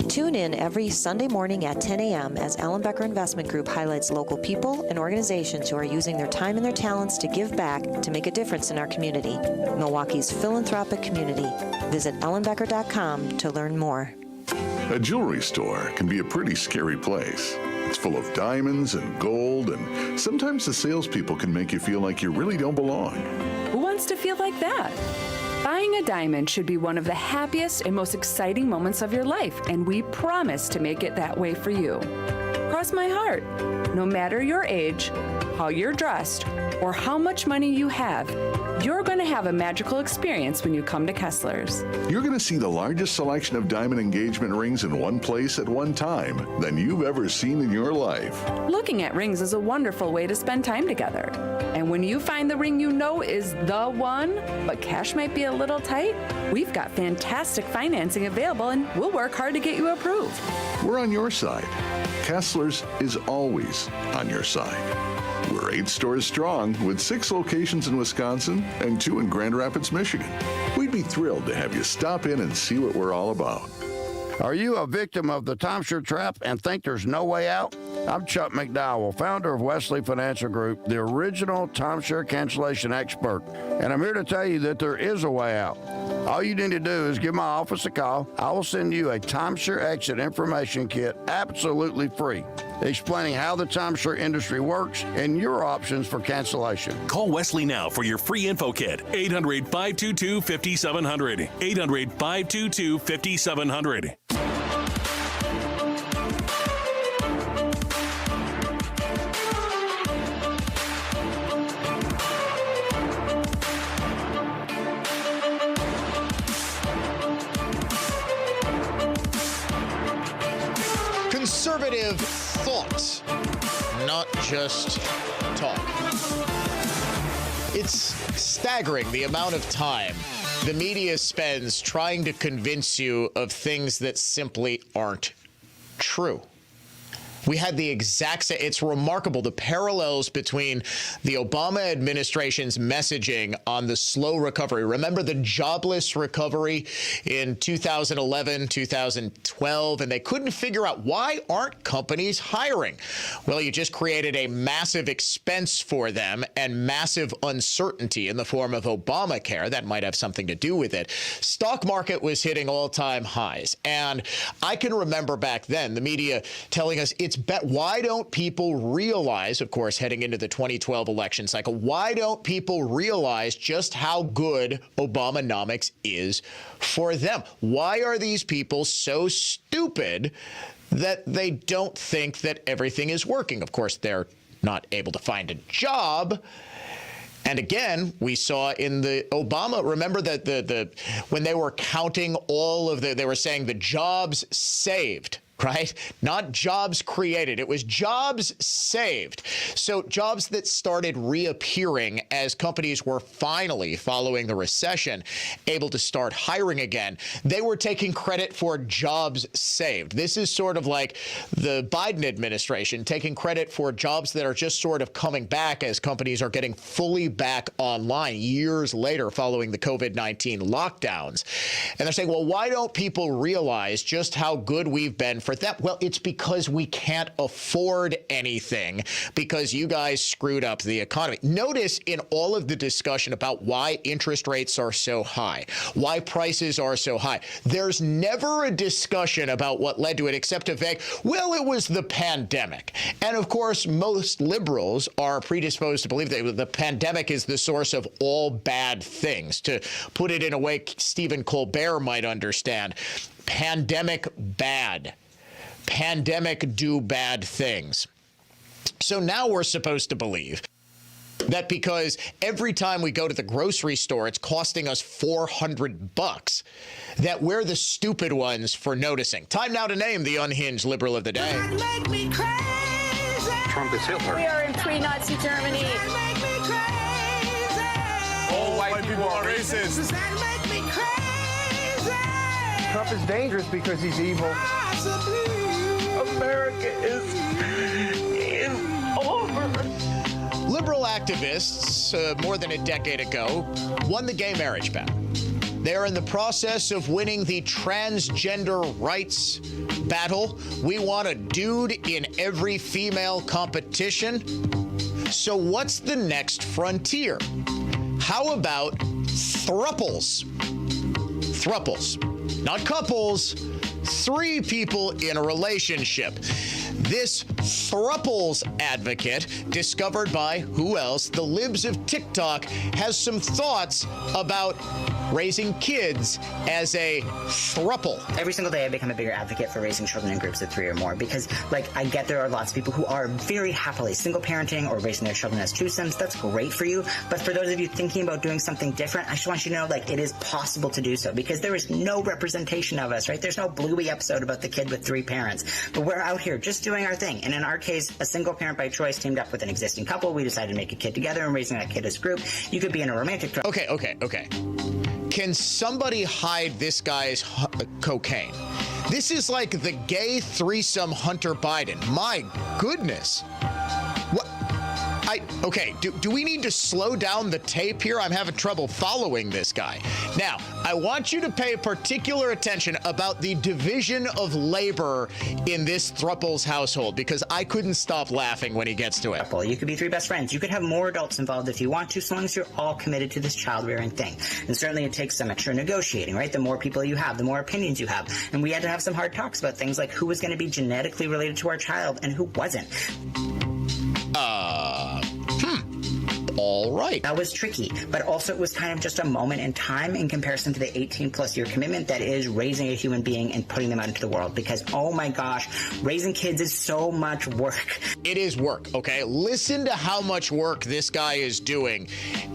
Tune in every Sunday morning at 10 a.m. as Ellenbecker Investment Group highlights local people and organizations who are using their time and their talents to give back to make a difference in our community. Milwaukee's philanthropic community. Visit ellenbecker.com to learn more. A jewelry store can be a pretty scary place. It's full of diamonds and gold, and sometimes the salespeople can make you feel like you really don't belong. Who wants to feel like that? Buying a diamond should be one of the happiest and most exciting moments of your life, and we promise to make it that way for you. Cross my heart. No matter your age, how you're dressed, or how much money you have, you're going to have a magical experience when you come to Kessler's. You're going to see the largest selection of diamond engagement rings in one place at one time than you've ever seen in your life. Looking at rings is a wonderful way to spend time together. And when you find the ring you know is the one, but cash might be a little tight, we've got fantastic financing available and we'll work hard to get you approved. We're on your side. Kessler's is always on your side. We're 8 stores strong with 6 locations in Wisconsin and 2 in Grand Rapids, Michigan. We'd be thrilled to have you stop in and see what we're all about. Are you a victim of the timeshare trap and think there's no way out? I'm Chuck McDowell, founder of Wesley Financial Group, the original timeshare cancellation expert, and I'm here to tell you that there is a way out. All you need to do is give my office a call. I will send you a timeshare exit information kit absolutely free, explaining how the timeshare industry works and your options for cancellation. Call Wesley now for your free info kit. 800-522-5700. 800-522-5700. Conservative thought, not just talk. It's staggering the amount of time the media spends trying to convince you of things that simply aren't true. We had the exact same. It's remarkable the parallels between the Obama administration's messaging on the slow recovery. Remember the jobless recovery in 2011, 2012, and they couldn't figure out why aren't companies hiring? Well, you just created a massive expense for them and massive uncertainty in the form of Obamacare. That might have something to do with it. Stock market was hitting all-time highs. And I can remember back then the media telling us why don't people realize, of course, heading into the 2012 election cycle, why don't people realize just how good Obamonomics is for them? Why are these people so stupid that they don't think that everything is working? Of course, they're not able to find a job. And again, we saw in the Obama, remember that when they were counting all of they were saying the jobs saved, right? Not jobs created. It was jobs saved. So jobs that started reappearing as companies were finally, following the recession, able to start hiring again. They were taking credit for jobs saved. This is sort of like the Biden administration taking credit for jobs that are just sort of coming back as companies are getting fully back online years later following the COVID-19 lockdowns. And they're saying, well, why don't people realize just how good we've been for them? Well, it's because we can't afford anything because you guys screwed up the economy. Notice in all of the discussion about why interest rates are so high, why prices are so high, there's never a discussion about what led to it except a vague, well, it was the pandemic. And of course, most liberals are predisposed to believe that the pandemic is the source of all bad things. To put it in a way Stephen Colbert might understand, Pandemic bad. Pandemic do bad things. So now we're supposed to believe that because every time we go to the grocery store, it's costing us $400, that we're the stupid ones for noticing. Time now to name the unhinged liberal of the day. Make me crazy. Trump is Hitler. We are in pre-Nazi Germany. Make me crazy. All white people are racist. Does that make me crazy? Trump is dangerous because he's evil. America is over. Liberal activists, more than a decade ago, won the gay marriage battle. They're in the process of winning the transgender rights battle. We want a dude in every female competition. So what's the next frontier? How about thruples? Thruples, not couples, 3 people in a relationship. This thruples advocate, discovered by who else? The Libs of TikTok, has some thoughts about raising kids as a thruple. Every single day I become a bigger advocate for raising children in groups of 3 or more because, I get there are lots of people who are very happily single parenting or raising their children as twosomes. That's great for you. But for those of you thinking about doing something different, I just want you to know, it is possible to do so because there is no representation of us, right? There's no Bluey episode about the kid with 3 parents. But we're out here just doing our thing. And in our case, a single parent by choice teamed up with an existing couple. We decided to make a kid together and raising that kid as a group. You could be in a romantic... Okay. Can somebody hide this guy's cocaine? This is like the gay threesome Hunter Biden. My goodness. What? Do we need to slow down the tape here? I'm having trouble following this guy. Now, I want you to pay particular attention about the division of labor in this thruples household because I couldn't stop laughing when he gets to it. You could be 3 best friends. You could have more adults involved if you want to, so long as you're all committed to this child-rearing thing. And certainly it takes some extra negotiating, right? The more people you have, the more opinions you have. And we had to have some hard talks about things like who was going to be genetically related to our child and who wasn't. All right. That was tricky, but also it was kind of just a moment in time in comparison to the 18-plus year commitment that is raising a human being and putting them out into the world. Because, oh my gosh, raising kids is so much work. It is work, okay? Listen to how much work this guy is doing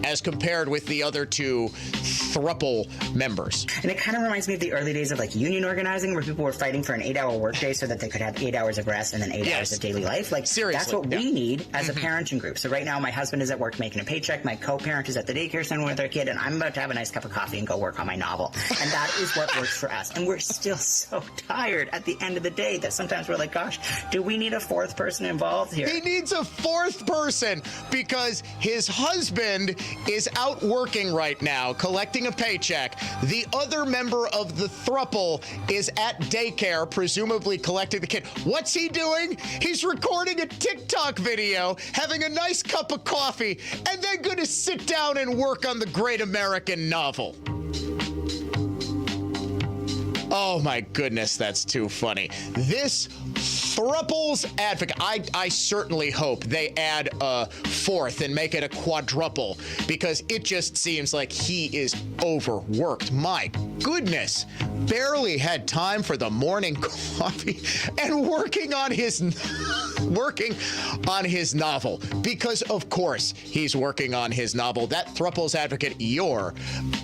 as compared with the other 2 thruple members. And it kind of reminds me of the early days of union organizing where people were fighting for an 8-hour workday so that they could have 8 hours of rest and then 8 hours of daily life. Seriously, that's what we need as a parenting group. So right now my husband is at work making a paycheck, my co-parent is at the daycare center with their kid, and I'm about to have a nice cup of coffee and go work on my novel. And that is what works for us. And we're still so tired at the end of the day that sometimes we're like, gosh, do we need a 4th person involved here? He needs a 4th person because his husband is out working right now, collecting a paycheck. The other member of the thruple is at daycare, presumably collecting the kid. What's he doing? He's recording a TikTok video, having a nice cup of coffee, and then going to sit down and work on the great American novel. Oh my goodness, that's too funny. This thruples advocate, I certainly hope they add a 4th and make it a quadruple because it just seems like he is overworked. My goodness, barely had time for the morning coffee and working on his novel because of course he's working on his novel. That thruples advocate, your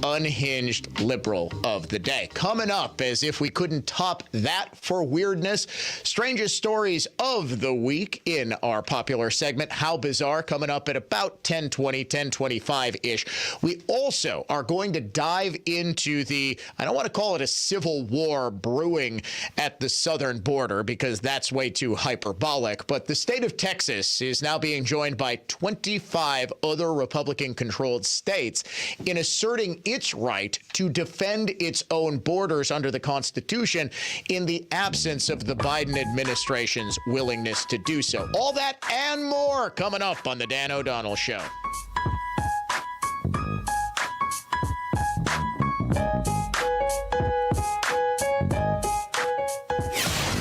unhinged liberal of the day. Coming up, as if we couldn't top that for weirdness, strangest stories of the week in our popular segment, How Bizarre, coming up at about 10:20, 10:25-ish. We also are going to dive into the, I don't want to call it a civil war brewing at the southern border because that's way too hyperbolic, but the state of Texas is now being joined by 25 other Republican-controlled states in asserting its right to defend its own borders under the Constitution in the absence of the Biden administration's willingness to do so. All that and more coming up on The Dan O'Donnell Show.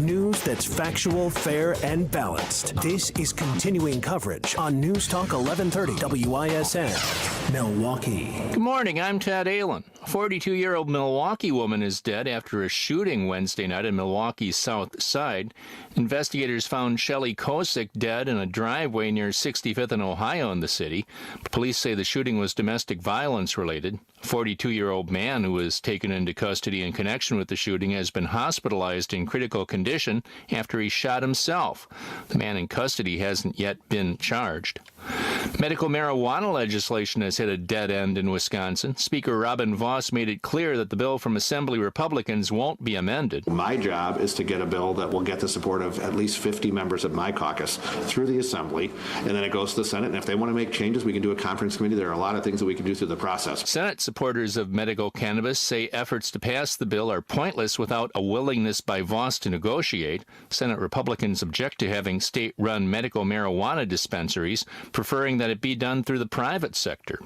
News that's factual, fair, and balanced. This is continuing coverage on News Talk 1130 WISN, Milwaukee. Good morning, I'm Tad Allen. A 42-year-old Milwaukee woman is dead after a shooting Wednesday night in Milwaukee's South Side. Investigators found Shelley Kosick dead in a driveway near 65th and Ohio in the city. Police say the shooting was domestic violence related. A 42-year-old man who was taken into custody in connection with the shooting has been hospitalized in critical condition after he shot himself. The man in custody hasn't yet been charged. Medical marijuana legislation has hit a dead end in Wisconsin. Speaker Robin Vos made it clear that the bill from Assembly Republicans won't be amended. My job is to get a bill that will get the support of at least 50 members of my caucus through the Assembly, and then it goes to the Senate. And if they want to make changes, we can do a conference committee. There are a lot of things that we can do through the process. Senate supporters of medical cannabis say efforts to pass the bill are pointless without a willingness by Vos to negotiate. Senate Republicans object to having state-run medical marijuana dispensaries, preferring that it be done through the private sector.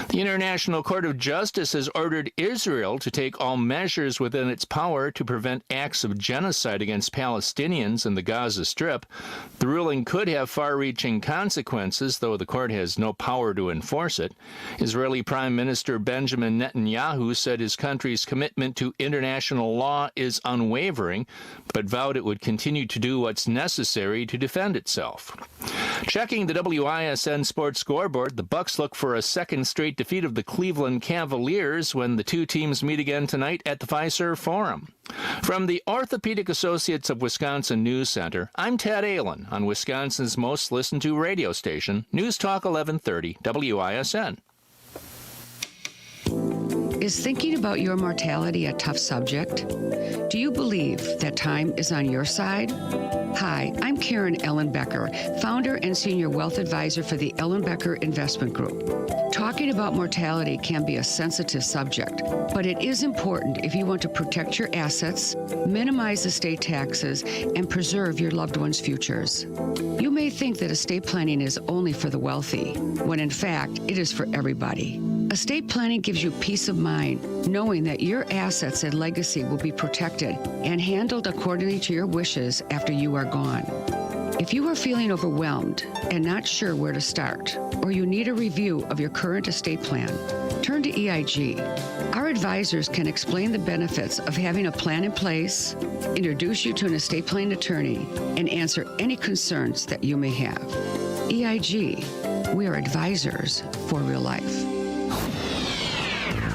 The International Court of Justice has ordered Israel to take all measures within its power to prevent acts of genocide against Palestinians in the Gaza Strip. The ruling could have far-reaching consequences, though the court has no power to enforce it. Israeli Prime Minister Benjamin Netanyahu said his country's commitment to international law is unwavering, but vowed it would continue to do what's necessary to defend itself. Checking the WISN Sports scoreboard, the Bucks look for a second straight defeat of the Cleveland Cavaliers when the two teams meet again tonight at the Fiserv Forum. From the Orthopedic Associates of Wisconsin News Center, I'm Ted Allen on Wisconsin's most listened to radio station, News Talk 1130 WISN. Is thinking about your mortality a tough subject? Do you believe that time is on your side? Hi, I'm Karen Ellenbecker, founder and senior wealth advisor for the Ellenbecker Investment Group. Talking about mortality can be a sensitive subject, but it is important if you want to protect your assets, minimize estate taxes, and preserve your loved ones' futures. You may think that estate planning is only for the wealthy, when in fact, it is for everybody. Estate planning gives you peace of mind, knowing that your assets and legacy will be protected and handled accordingly to your wishes after you are gone. If you are feeling overwhelmed and not sure where to start, or you need a review of your current estate plan, turn to EIG. Our advisors can explain the benefits of having a plan in place, introduce you to an estate planning attorney, and answer any concerns that you may have. EIG, we are advisors for real life.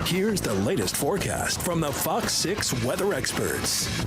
Here's the latest forecast from the Fox 6 weather experts.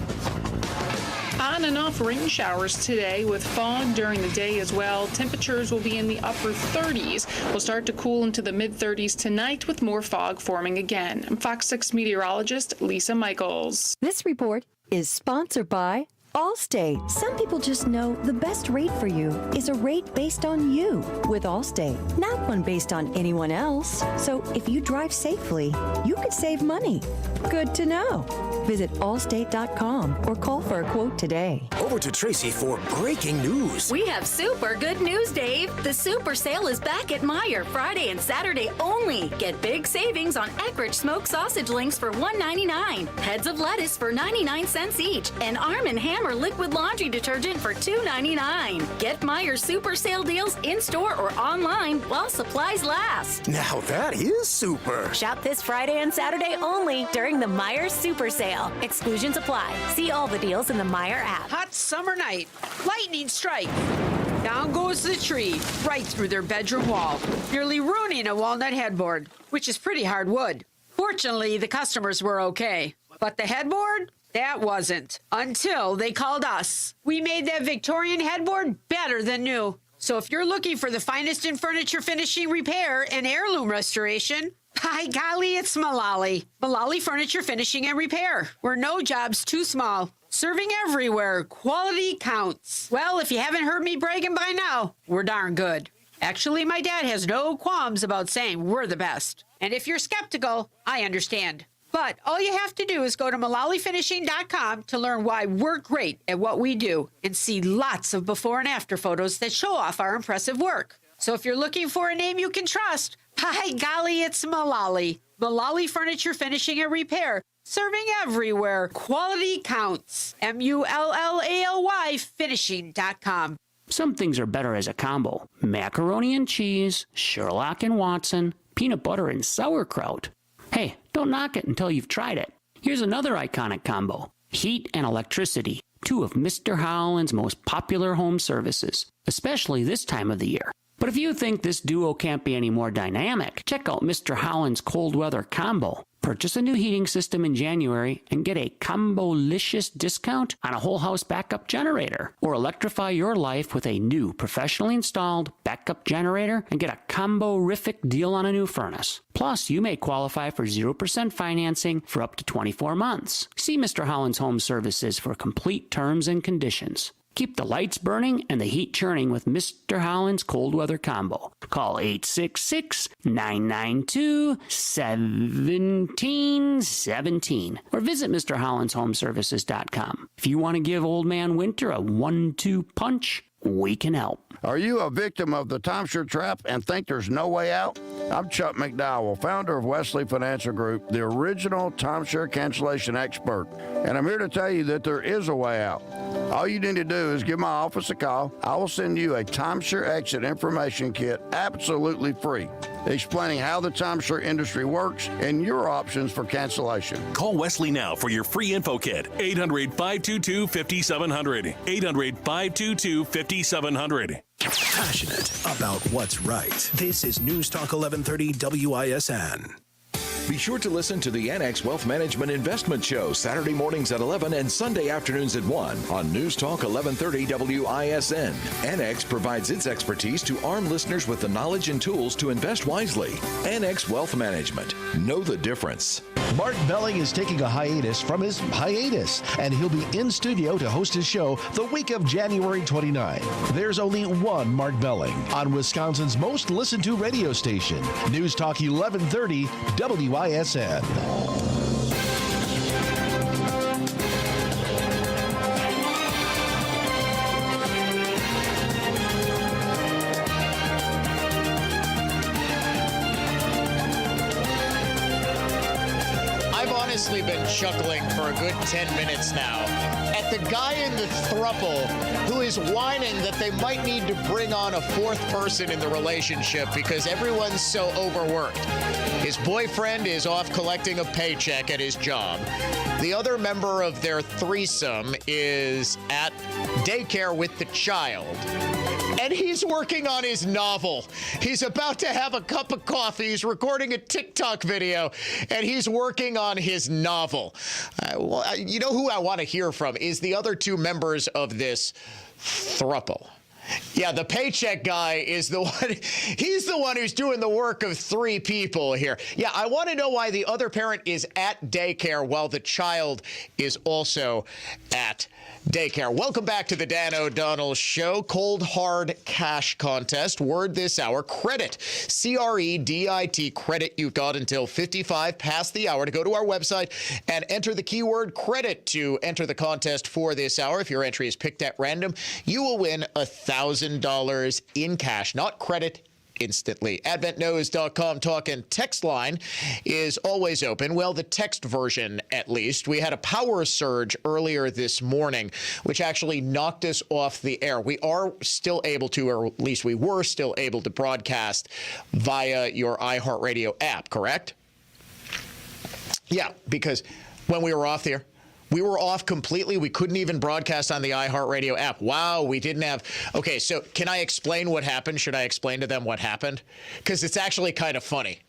On and off rain showers today with fog during the day as well. Temperatures will be in the upper 30s. We'll start to cool into the mid-30s tonight with more fog forming again. I'm Fox 6 meteorologist Lisa Michaels. This report is sponsored by Allstate. Some people just know the best rate for you is a rate based on you with Allstate, not one based on anyone else. So if you drive safely, you could save money. Good to know. Visit allstate.com or call for a quote today. Over to Tracy for breaking news. We have super good news, Dave. The super sale is back at Meijer Friday and Saturday only. Get big savings on Eckrich smoked sausage links for $1.99, heads of lettuce for 99 cents each, and Arm & Hammer liquid laundry detergent for $2.99. Get Meijer super sale deals in-store or online while supplies last. Now that is super. Shop this Friday and Saturday only during the Meijer super sale. Exclusions apply. See all the deals in the Meijer app. Hot summer night. Lightning strike. Down goes the tree, right through their bedroom wall, nearly ruining a walnut headboard, which is pretty hard wood. Fortunately, the customers were okay. But the headboard? That wasn't. Until they called us. We made that Victorian headboard better than new. So if you're looking for the finest in furniture finishing, repair, and heirloom restoration, by golly, it's Mullally. Mullally Furniture Finishing and Repair. We're no job's too small. Serving everywhere. Quality counts. Well, if you haven't heard me bragging by now, we're darn good. Actually, my dad has no qualms about saying we're the best. And if you're skeptical, I understand. But all you have to do is go to MullallyFinishing.com to learn why we're great at what we do and see lots of before and after photos that show off our impressive work. So if you're looking for a name you can trust, by golly, it's Mullally. Mullally Furniture Finishing and Repair. Serving everywhere. Quality counts. MULLALY Finishing.com. Some things are better as a combo. Macaroni and cheese, Sherlock and Watson, peanut butter and sauerkraut. Hey, Don't knock it until you've tried it. Here's another iconic combo. Heat and electricity, two of Mr. Howland's most popular home services, especially this time of the year. But if you think this duo can't be any more dynamic, check out Mr. Howland's cold weather combo. Purchase a new heating system in January and get a combo-licious discount on a whole house backup generator. Or electrify your life with a new professionally installed backup generator and get a combo-rific deal on a new furnace. Plus, you may qualify for 0% financing for up to 24 months. See Mr. Howland's Home Services for complete terms and conditions. Keep the lights burning and the heat churning with Mr. Howland's Cold Weather Combo. Call 866-992-1717 or visit MrHowlandsHomeservices.com. If you want to give Old Man Winter a 1-2 punch, we can help. Are you a victim of the timeshare trap and think there's no way out? I'm Chuck McDowell, founder of Wesley Financial Group, the original timeshare cancellation expert. And I'm here to tell you that there is a way out. All you need to do is give my office a call. I will send you a timeshare exit information kit absolutely free, explaining how the timeshare industry works and your options for cancellation. Call Wesley now for your free info kit. 800-522-5700. 800-522-5700. Passionate about what's right. This is News Talk 1130 WISN. Be sure to listen to the Annex Wealth Management Investment Show Saturday mornings at 11 and Sunday afternoons at 1 on News Talk 1130 WISN. Annex provides its expertise to arm listeners with the knowledge and tools to invest wisely. Annex Wealth Management. Know the difference. Mark Belling is taking a hiatus from his hiatus, and he'll be in studio to host his show the week of January 29. There's only one Mark Belling on Wisconsin's most listened to radio station, News Talk 1130 WISN. I've honestly been chuckling for a good 10 minutes now at the guy in the throuple who is whining that they might need to bring on a fourth person in the relationship because everyone's so overworked. His boyfriend is off collecting a paycheck at his job. The other member of their threesome is at daycare with the child. And he's working on his novel. He's about to have a cup of coffee. He's recording a TikTok video, and he's working on his novel. You know who I want to hear from is the other two members of this throuple. Yeah, the paycheck guy is the one. He's the one who's doing the work of three people here. Yeah, I want to know why the other parent is at daycare while the child is also at daycare. Welcome back to the Dan O'Donnell Show. Cold Hard Cash Contest. Word this hour. Credit. C-R-E-D-I-T. Credit. You've got until 55 past the hour to go to our website and enter the keyword credit to enter the contest for this hour. If your entry is picked at random, you will win $1,000 in cash, not credit, instantly. AdventNows.com talk and text line is always open. Well, the text version, at least. We had a power surge earlier this morning, which actually knocked us off the air. We are still able to, or at least we were still able to broadcast via your iHeartRadio app, correct? Yeah, because when we were off the air, we were off completely. We couldn't even broadcast on the iHeartRadio app. Wow, we didn't have... Okay, so can I explain what happened? Should I explain to them what happened? Because it's actually kind of funny.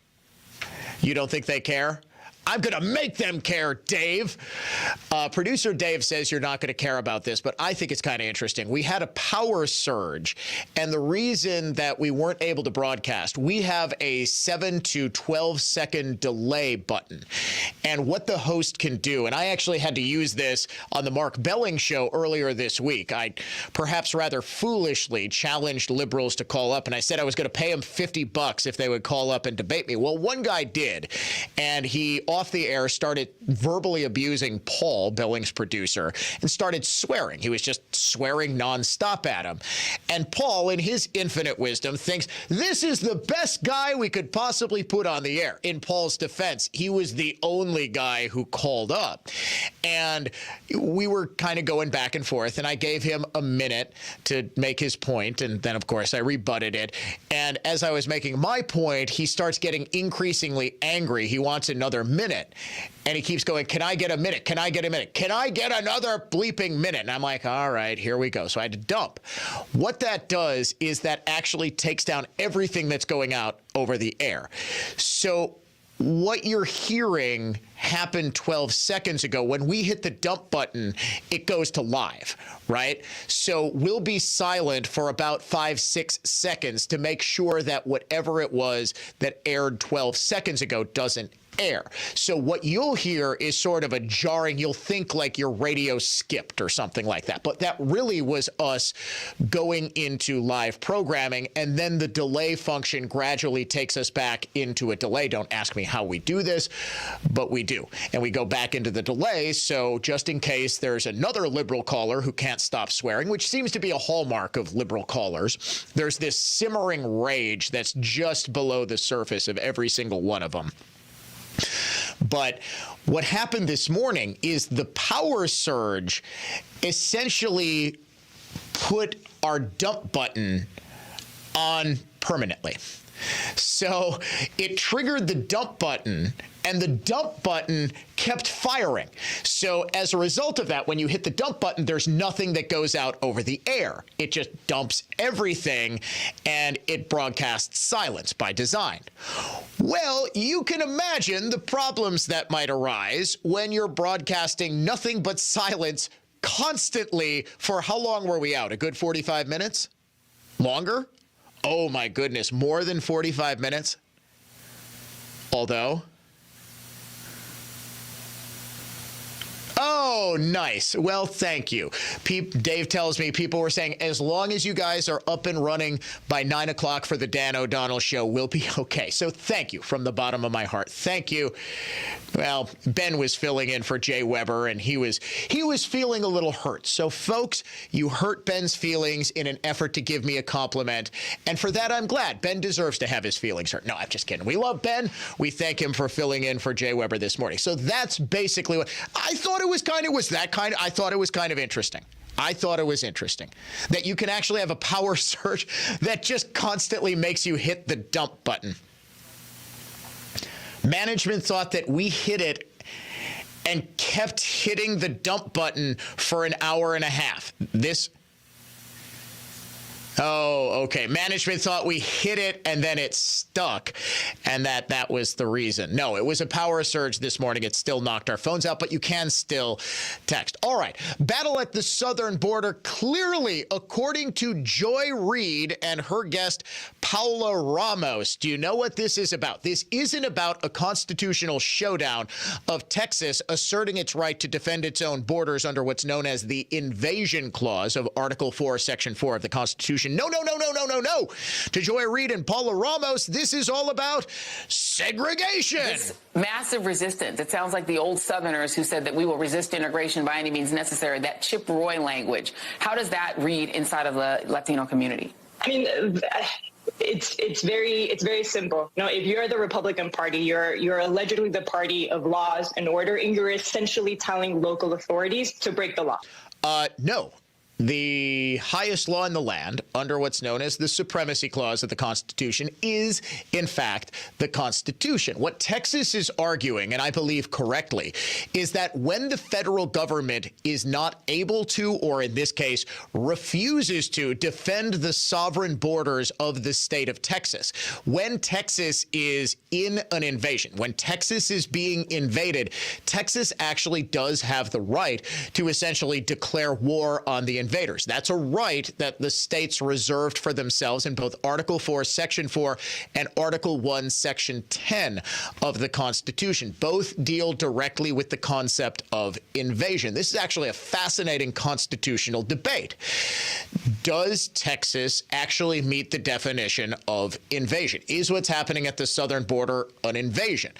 You don't think they care? I'm going to make them care, Dave. Producer Dave says you're not going to care about this, but I think it's kind of interesting. We had a power surge, and the reason that we weren't able to broadcast, we have a 7 to 12 second delay button. And what the host can do, and I actually had to use this on the Mark Belling show earlier this week. I perhaps rather foolishly challenged liberals to call up, and I said I was going to pay them $50 if they would call up and debate me. Well, one guy did, and he off the air started verbally abusing Paul, Belling's producer, and started swearing. He was just swearing nonstop at him. And Paul, in his infinite wisdom, thinks this is the best guy we could possibly put on the air. In Paul's defense, he was the only guy who called up. And we were kind of going back and forth, and I gave him a minute to make his point, and then, of course, I rebutted it. And as I was making my point, he starts getting increasingly angry. He wants another minute. minute. And he keeps going, can I get a minute? Can I get a minute? Can I get another bleeping minute? And I'm like, all right, here we go. So I had to dump. What that does is that actually takes down everything that's going out over the air. So what you're hearing happened 12 seconds ago. When we hit the dump button, it goes to live, right? So we'll be silent for about 5-6 seconds to make sure that whatever it was that aired 12 seconds ago doesn't air. So what you'll hear is sort of a jarring, you'll think like your radio skipped or something like that. But that really was us going into live programming, and then the delay function gradually takes us back into a delay. Don't ask me how we do this, but we do. And we go back into the delay, so just in case there's another liberal caller who can't stop swearing, which seems to be a hallmark of liberal callers, there's this simmering rage that's just below the surface of every single one of them. But what happened this morning is the power surge essentially put our dump button on permanently. So it triggered the dump button, and the dump button kept firing. So as a result of that, when you hit the dump button, there's nothing that goes out over the air. It just dumps everything, and it broadcasts silence by design. Well, you can imagine the problems that might arise when you're broadcasting nothing but silence constantly for how long were we out? A good 45 minutes? Longer? Oh my goodness, more than 45 minutes? Although... Oh, nice. Well, thank you. Dave tells me people were saying, as long as you guys are up and running by 9 o'clock for the Dan O'Donnell show, we'll be okay. So thank you from the bottom of my heart. Thank you. Well, Ben was filling in for Jay Weber, and he was feeling a little hurt. So, folks, you hurt Ben's feelings in an effort to give me a compliment. And for that, I'm glad. Ben deserves to have his feelings hurt. No, I'm just kidding. We love Ben. We thank him for filling in for Jay Weber this morning. So that's basically what I thought it was I thought it was kind of interesting. I thought it was interesting that you can actually have a power surge that just constantly makes you hit the dump button. Management thought that we hit it and kept hitting the dump button for an hour and a half. Oh, okay. Management thought we hit it and then it stuck, and that was the reason. No, it was a power surge this morning. It still knocked our phones out, but you can still text. All right. Battle at the southern border. Clearly, according to Joy Reid and her guest, Paula Ramos. Do you know what this is about? This isn't about a constitutional showdown of Texas asserting its right to defend its own borders under what's known as the Invasion Clause of Article 4, Section 4 of the Constitution. No. To Joy Reid and Paula Ramos, this is all about segregation. This massive resistance. It sounds like the old Southerners who said that we will resist integration by any means necessary, that Chip Roy language. How does that read inside of the Latino community? I mean, it's very simple. You know, if you're the Republican Party, you're allegedly the party of laws and order, and you're essentially telling local authorities to break the law. No. The highest law in the land, under what's known as the Supremacy Clause of the Constitution, is, in fact, the Constitution. What Texas is arguing, and I believe correctly, is that when the federal government is not able to, or in this case, refuses to, defend the sovereign borders of the state of Texas, when Texas is in an invasion, when Texas is being invaded, Texas actually does have the right to essentially declare war on the invaders. That's a right that the states reserved for themselves in both Article 4, Section 4, and Article 1, Section 10 of the Constitution. Both deal directly with the concept of invasion. This is actually a fascinating constitutional debate. Does Texas actually meet the definition of invasion? Is what's happening at the southern border an invasion?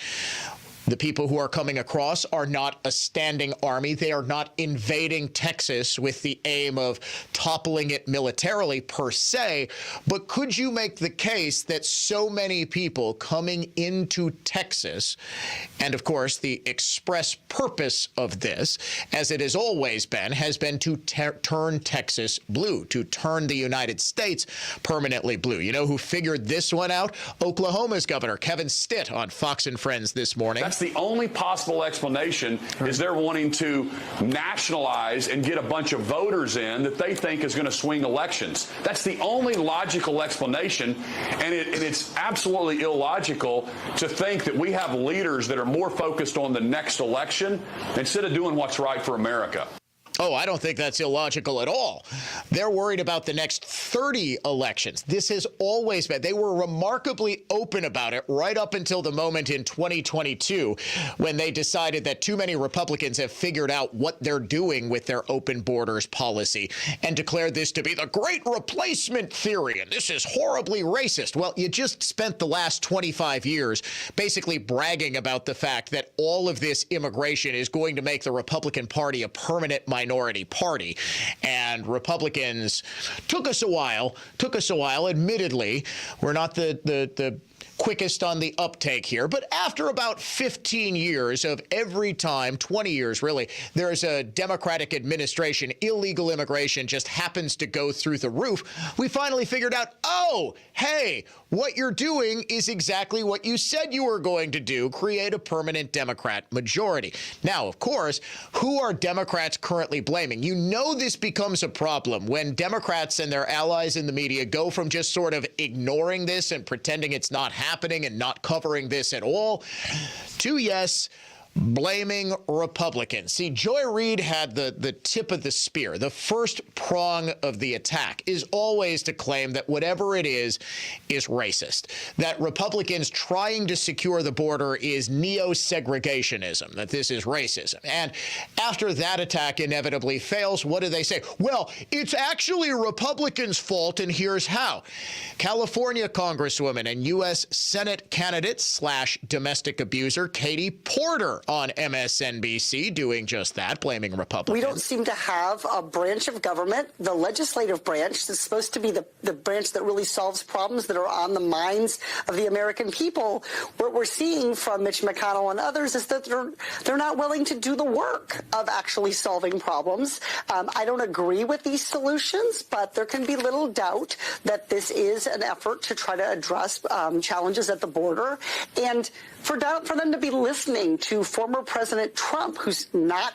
The people who are coming across are not a standing army. They are not invading Texas with the aim of toppling it militarily per se. But could you make the case that so many people coming into Texas, and of course the express purpose of this, as it has always been, has been to turn Texas blue, to turn the United States permanently blue? You know who figured this one out? Oklahoma's Governor Kevin Stitt on Fox and Friends this morning. That's the only possible explanation, is they're wanting to nationalize and get a bunch of voters in that they think is going to swing elections. That's the only logical explanation, and it's absolutely illogical to think that we have leaders that are more focused on the next election instead of doing what's right for America. Oh, I don't think that's illogical at all. They're worried about the next 30 elections. This has always been. They were remarkably open about it right up until the moment in 2022 when they decided that too many Republicans have figured out what they're doing with their open borders policy and declared this to be the great replacement theory. And this is horribly racist. Well, you just spent the last 25 years basically bragging about the fact that all of this immigration is going to make the Republican Party a permanent minority party. And Republicans took us a while. Admittedly, we're not the quickest on the uptake here. But after about 15 years of every time, 20 years really, there's a Democratic administration, illegal immigration just happens to go through the roof, we finally figured out, oh, hey, what you're doing is exactly what you said you were going to do, create a permanent Democrat majority. Now, of course, who are Democrats currently blaming? You know this becomes a problem when Democrats and their allies in the media go from just sort of ignoring this and pretending it's not happening and not covering this at all to, yes, blaming Republicans. See, Joy Reid had the tip of the spear. The first prong of the attack is always to claim that whatever it is racist, that Republicans trying to secure the border is neo-segregationism, that this is racism. And after that attack inevitably fails, what do they say? Well, it's actually Republicans' fault, and here's how. California Congresswoman and U.S. Senate candidate / domestic abuser Katie Porter on MSNBC doing just that, blaming Republicans. We don't seem to have a branch of government, the legislative branch, that's supposed to be the branch that really solves problems that are on the minds of the American people. What we're seeing from Mitch McConnell and others is that they're not willing to do the work of actually solving problems. I don't agree with these solutions, but there can be little doubt that this is an effort to try to address challenges at the border. And for them to be listening to former President Trump, who's not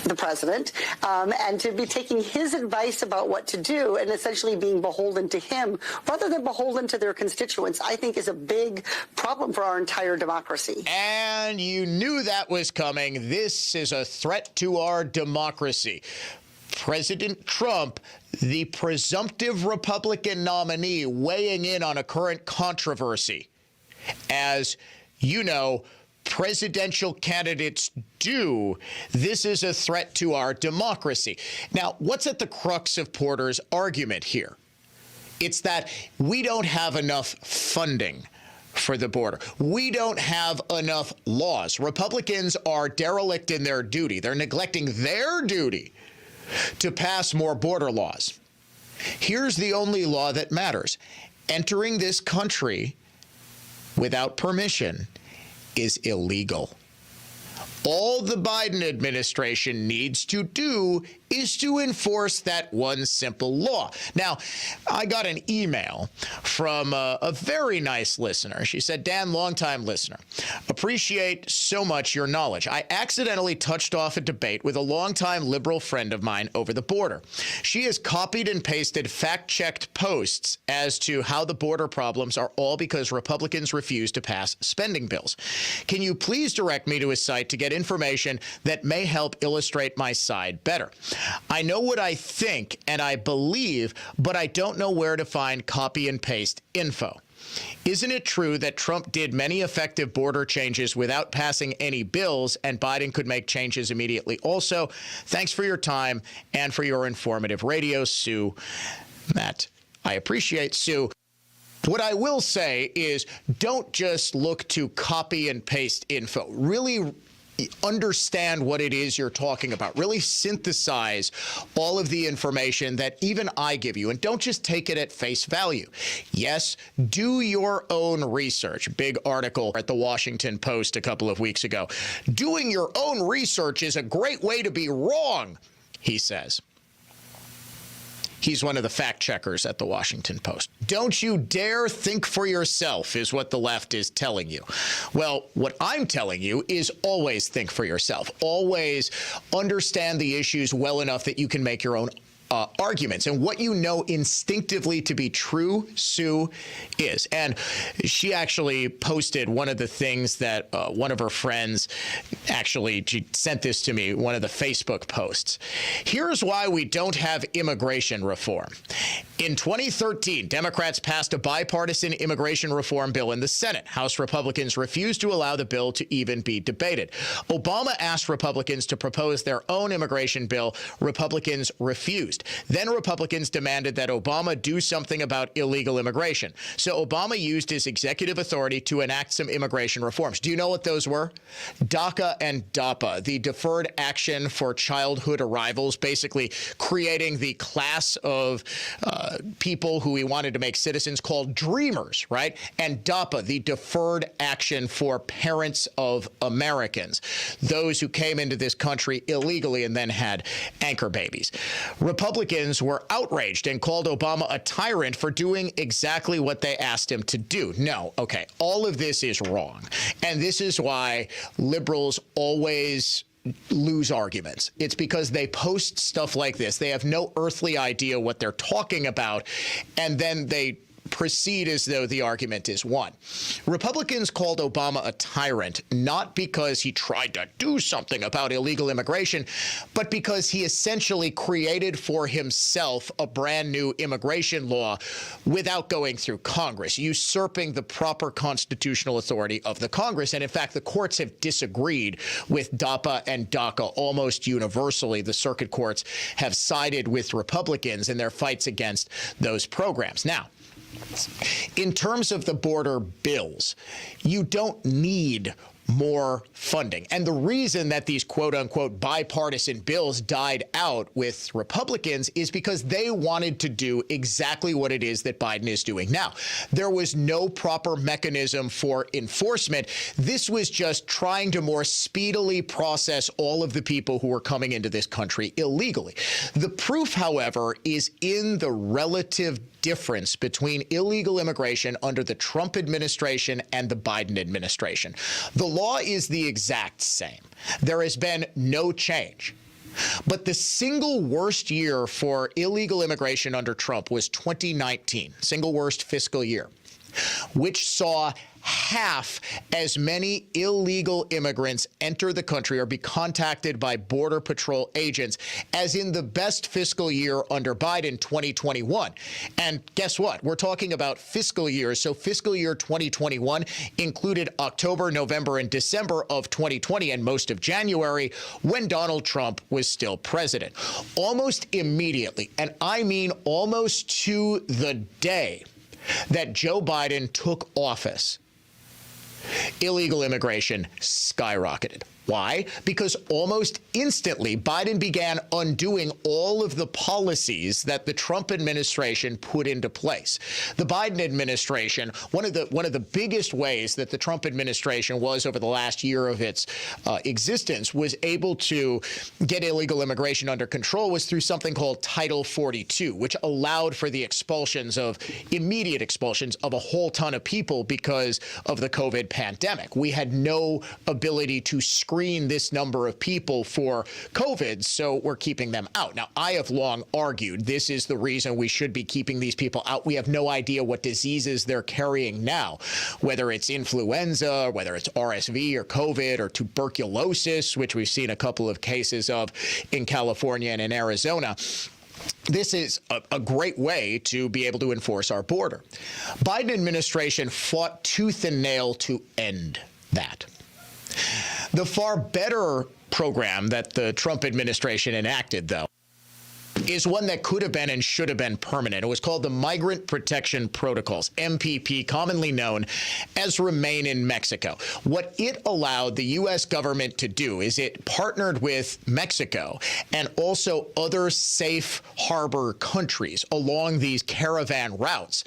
the president, and to be taking his advice about what to do and essentially being beholden to him rather than beholden to their constituents, I think is a big problem for our entire democracy. And you knew that was coming. This is a threat to our democracy. President Trump, the presumptive Republican nominee, weighing in on a current controversy. As you know, presidential candidates do. This is a threat to our democracy. Now, what's at the crux of Porter's argument here? It's that we don't have enough funding for the border. We don't have enough laws. Republicans are derelict in their duty. They're neglecting their duty to pass more border laws. Here's the only law that matters. Entering this country without permission is illegal. All the Biden administration needs to do is to enforce that one simple law. Now, I got an email from a very nice listener. She said, Dan, longtime listener, appreciate so much your knowledge. I accidentally touched off a debate with a longtime liberal friend of mine over the border. She has copied and pasted fact-checked posts as to how the border problems are all because Republicans refuse to pass spending bills. Can you please direct me to a site to get information that may help illustrate my side better? I know what I think and I believe, but I don't know where to find copy and paste info. Isn't it true that Trump did many effective border changes without passing any bills, and Biden could make changes immediately? Also, thanks for your time and for your informative radio, Sue. That I appreciate, Sue. What I will say is don't just look to copy and paste info. Really understand what it is you're talking about. Really synthesize all of the information that even I give you, and don't just take it at face value. Yes, do your own research. Big article at the Washington Post a couple of weeks ago. Doing your own research is a great way to be wrong, he says. He's one of the fact checkers at the Washington Post. Don't you dare think for yourself is what the left is telling you. Well, what I'm telling you is always think for yourself. Always understand the issues well enough that you can make your own arguments. And what you know instinctively to be true, Sue, is. And she actually posted one of the things that one of her friends, actually, she sent this to me, one of the Facebook posts. Here's why we don't have immigration reform. In 2013, Democrats passed a bipartisan immigration reform bill in the Senate. House Republicans refused to allow the bill to even be debated. Obama asked Republicans to propose their own immigration bill. Republicans refused. Then Republicans demanded that Obama do something about illegal immigration. So Obama used his executive authority to enact some immigration reforms. Do you know what those were? DACA and DAPA, the Deferred Action for Childhood Arrivals, basically creating the class of people who he wanted to make citizens called Dreamers, right? And DAPA, the Deferred Action for Parents of Americans, those who came into this country illegally and then had anchor babies. Republicans were outraged and called Obama a tyrant for doing exactly what they asked him to do. No, okay, all of this is wrong. And this is why liberals always lose arguments. It's because they post stuff like this. They have no earthly idea what they're talking about, and then they proceed as though the argument is won. Republicans called Obama a tyrant, not because he tried to do something about illegal immigration, but because he essentially created for himself a brand new immigration law without going through Congress, usurping the proper constitutional authority of the Congress. And in fact, the courts have disagreed with DAPA and DACA almost universally. The circuit courts have sided with Republicans in their fights against those programs. Now, in terms of the border bills, you don't need more funding. And the reason that these quote unquote bipartisan bills died out with Republicans is because they wanted to do exactly what it is that Biden is doing now. There was no proper mechanism for enforcement. This was just trying to more speedily process all of the people who were coming into this country illegally. The proof, however, is in the relative difference between illegal immigration under the Trump administration and the Biden administration. The law is the exact same. There has been no change. But the single worst year for illegal immigration under Trump was 2019, single worst fiscal year, which saw half as many illegal immigrants enter the country or be contacted by Border Patrol agents as in the best fiscal year under Biden, 2021. And guess what? We're talking about fiscal years. So fiscal year 2021 included October, November, and December of 2020 and most of January when Donald Trump was still president. Almost immediately, and I mean almost to the day that Joe Biden took office, illegal immigration skyrocketed. Why? Because almost instantly, Biden began undoing all of the policies that the Trump administration put into place. The Biden administration, one of the biggest ways that the Trump administration was over the last year of its existence was able to get illegal immigration under control was through something called Title 42, which allowed for the immediate expulsions of a whole ton of people because of the COVID pandemic. We had no ability to screen this number of people for COVID, so we're keeping them out. Now, I have long argued this is the reason we should be keeping these people out. We have no idea what diseases they're carrying now, whether it's influenza, whether it's RSV or COVID or tuberculosis, which we've seen a couple of cases of in California and in Arizona. This is a great way to be able to enforce our border. Biden administration fought tooth and nail to end that. The far better program that the Trump administration enacted, though, is one that could have been and should have been permanent. It was called the Migrant Protection Protocols, MPP, commonly known as Remain in Mexico. What it allowed the U.S. government to do is it partnered with Mexico and also other safe harbor countries along these caravan routes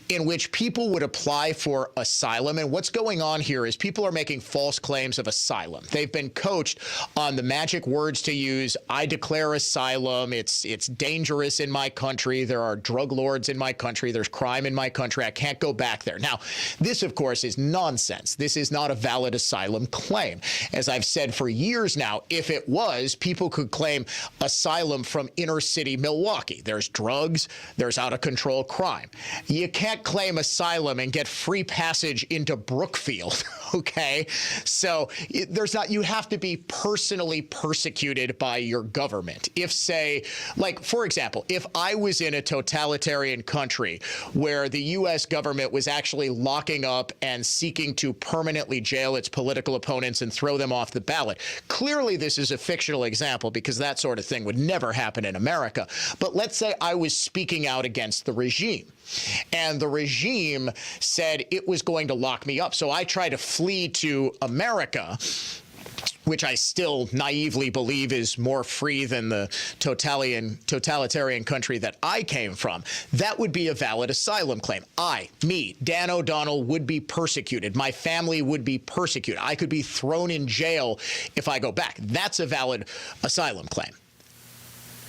in which people would apply for asylum. And what's going on here is people are making false claims of asylum. They've been coached on the magic words to use. I declare asylum. It's dangerous in my country. There are drug lords in my country. There's crime in my country. I can't go back there. Now, this, of course, is nonsense. This is not a valid asylum claim. As I've said for years now, if it was, people could claim asylum from inner city Milwaukee. There's drugs. There's out-of-control crime. You can't claim asylum and get free passage into Brookfield, okay? So there's not, you have to be personally persecuted by your government. If, say, like, for example, if I was in a totalitarian country where the U.S. government was actually locking up and seeking to permanently jail its political opponents and throw them off the ballot, clearly this is a fictional example because that sort of thing would never happen in America. But let's say I was speaking out against the regime, and the regime said it was going to lock me up. So I try to flee to America, which I still naively believe is more free than the totalitarian country that I came from. That would be a valid asylum claim. Me, Dan O'Donnell, would be persecuted. My family would be persecuted. I could be thrown in jail if I go back. That's a valid asylum claim.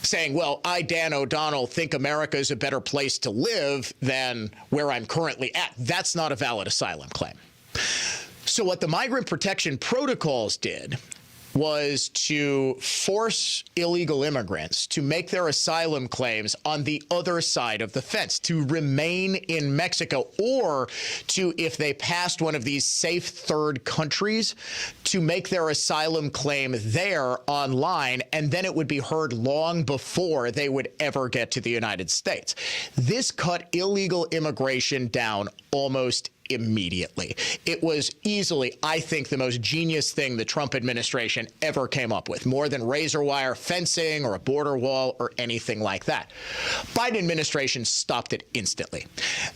Saying, well, I, Dan O'Donnell, think America is a better place to live than where I'm currently at. That's not a valid asylum claim. So what the Migrant Protection Protocols did was to force illegal immigrants to make their asylum claims on the other side of the fence, to remain in Mexico, or to, if they passed one of these safe third countries, to make their asylum claim there online, and then it would be heard long before they would ever get to the United States. This cut illegal immigration down almost immediately. It was easily, I think, the most genius thing the Trump administration ever came up with, more than razor wire fencing or a border wall or anything like that. Biden administration stopped it instantly.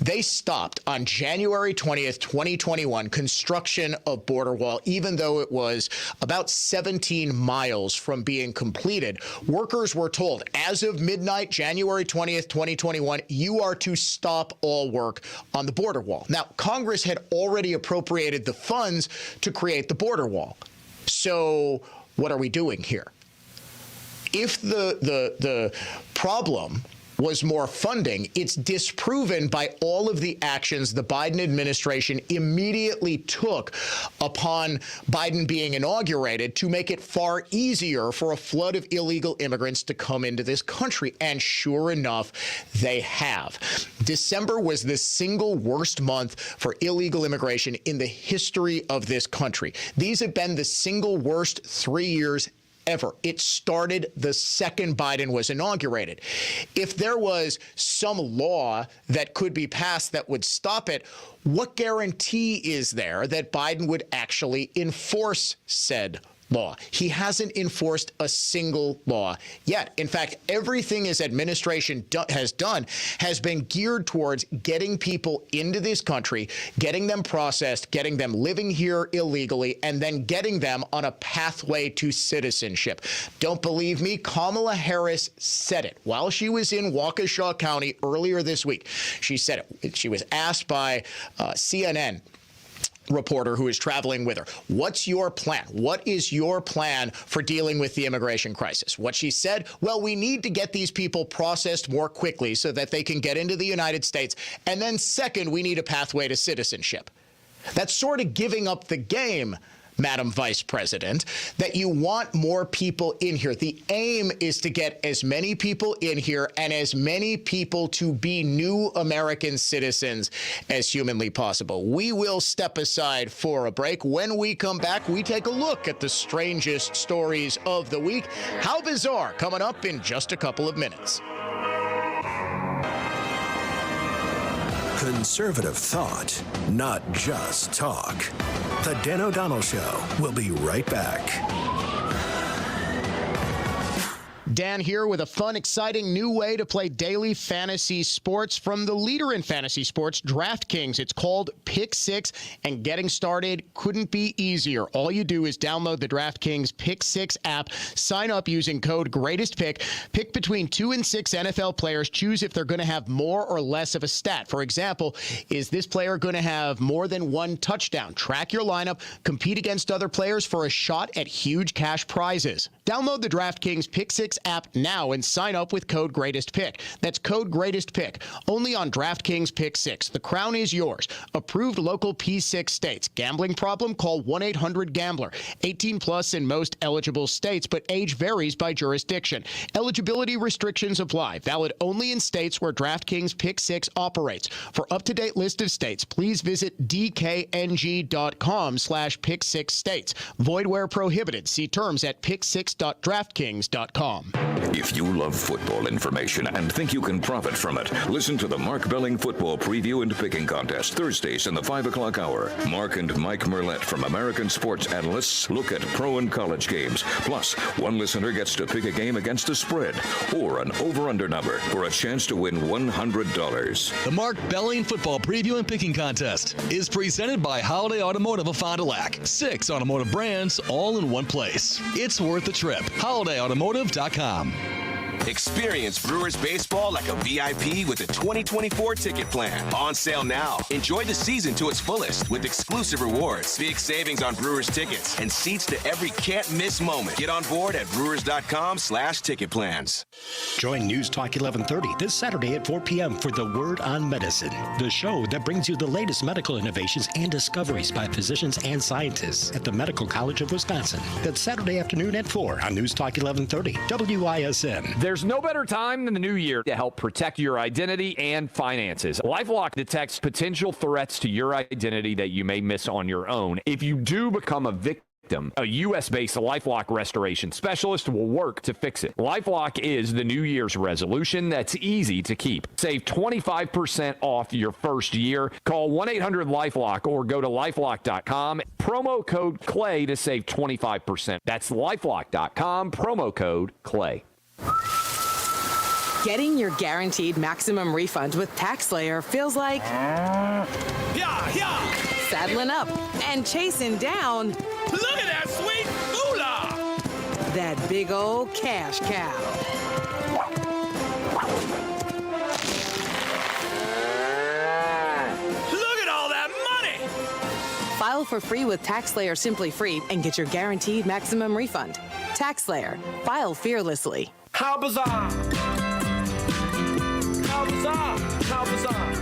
They stopped on January 20th, 2021, construction of border wall, even though it was about 17 miles from being completed. Workers were told, as of midnight, January 20th, 2021, you are to stop all work on the border wall. Now, Congress had already appropriated the funds to create the border wall. So what are we doing here? If the problem was more funding, it's disproven by all of the actions the Biden administration immediately took upon Biden being inaugurated to make it far easier for a flood of illegal immigrants to come into this country. And sure enough, they have. December was the single worst month for illegal immigration in the history of this country. These have been the single worst 3 years ever. It started the second Biden was inaugurated. If there was some law that could be passed that would stop it, what guarantee is there that Biden would actually enforce said law? He hasn't enforced a single law yet. In fact, everything his administration has done has been geared towards getting people into this country, getting them processed, getting them living here illegally, and then getting them on a pathway to citizenship. Don't believe me? Kamala Harris said it while she was in Waukesha County earlier this week. She said it. She was asked by CNN reporter who is traveling with her, what's your plan? What is your plan for dealing with the immigration crisis? What she said, well, we need to get these people processed more quickly so that they can get into the United States. And then second, we need a pathway to citizenship. That's sort of giving up the game, Madam Vice President, that you want more people in here. The aim is to get as many people in here and as many people to be new American citizens as humanly possible. We will step aside for a break. When we come back, we take a look at the strangest stories of the week. How bizarre, coming up in just a couple of minutes. Conservative thought, not just talk. The Dan O'Donnell Show. We'll be right back. Dan here with a fun, exciting new way to play daily fantasy sports from the leader in fantasy sports, DraftKings. It's called Pick Six, and getting started couldn't be easier. All you do is download the DraftKings Pick Six app, sign up using code GREATESTPICK, pick between 2 and 6 NFL players, choose if they're going to have more or less of a stat. For example, is this player going to have more than one touchdown? Track your lineup, compete against other players for a shot at huge cash prizes. Download the DraftKings Pick Six app now and sign up with code GreatestPick. That's code GreatestPick. Only on DraftKings Pick 6. The crown is yours. Approved local P6 states. Gambling problem? Call 1-800-GAMBLER. 18 plus in most eligible states, but age varies by jurisdiction. Eligibility restrictions apply. Valid only in states where DraftKings Pick 6 operates. For up-to-date list of states, please visit dkng.com/pick6states. Void where prohibited. See terms at pick6.draftkings.com. If you love football information and think you can profit from it, listen to the Mark Belling Football Preview and Picking Contest Thursdays in the 5 o'clock hour. Mark and Mike Merlette from American Sports Analysts look at pro and college games. Plus, one listener gets to pick a game against a spread or an over-under number for a chance to win $100. The Mark Belling Football Preview and Picking Contest is presented by Holiday Automotive of Fond du Lac. 6 automotive brands all in one place. It's worth the trip. HolidayAutomotive.com. Experience Brewers baseball like a VIP with a 2024 ticket plan. On sale now. Enjoy the season to its fullest with exclusive rewards, big savings on Brewers tickets, and seats to every can't-miss moment. Get on board at brewers.com/ticket plans. Join News Talk 1130 this Saturday at 4 p.m. for The Word on Medicine, the show that brings you the latest medical innovations and discoveries by physicians and scientists at the Medical College of Wisconsin. That's Saturday afternoon at 4 on News Talk 1130 WISN. There's no better time than the new year to help protect your identity and finances. LifeLock detects potential threats to your identity that you may miss on your own. If you do become a victim, a U.S.-based LifeLock restoration specialist will work to fix it. LifeLock is the New Year's resolution that's easy to keep. Save 25% off your first year. Call 1-800-LifeLock or go to LifeLock.com. Promo code CLAY to save 25%. That's LifeLock.com. Promo code CLAY. Getting your guaranteed maximum refund with TaxSlayer feels like saddling up and chasing down. Look at that sweet moolah! That big old cash cow. Look at all that money! File for free with TaxSlayer Simply Free and get your guaranteed maximum refund. TaxSlayer. File fearlessly. How bizarre! How bizarre! How bizarre!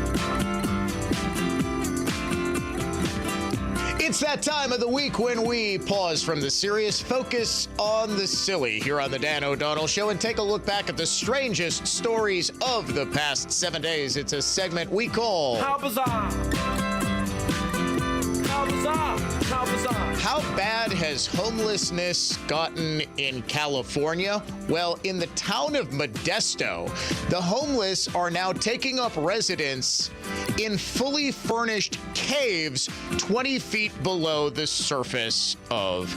It's that time of the week when we pause from the serious, focus on the silly here on the Dan O'Donnell Show and take a look back at the strangest stories of the past 7 days. It's a segment we call How bizarre! How bizarre! How bizarre! How bad has homelessness gotten in California? Well, in the town of Modesto, the homeless are now taking up residence in fully furnished caves 20 feet below the surface of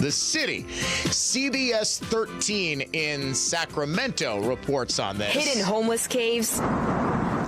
the city. CBS 13 in Sacramento reports on this. Hidden homeless caves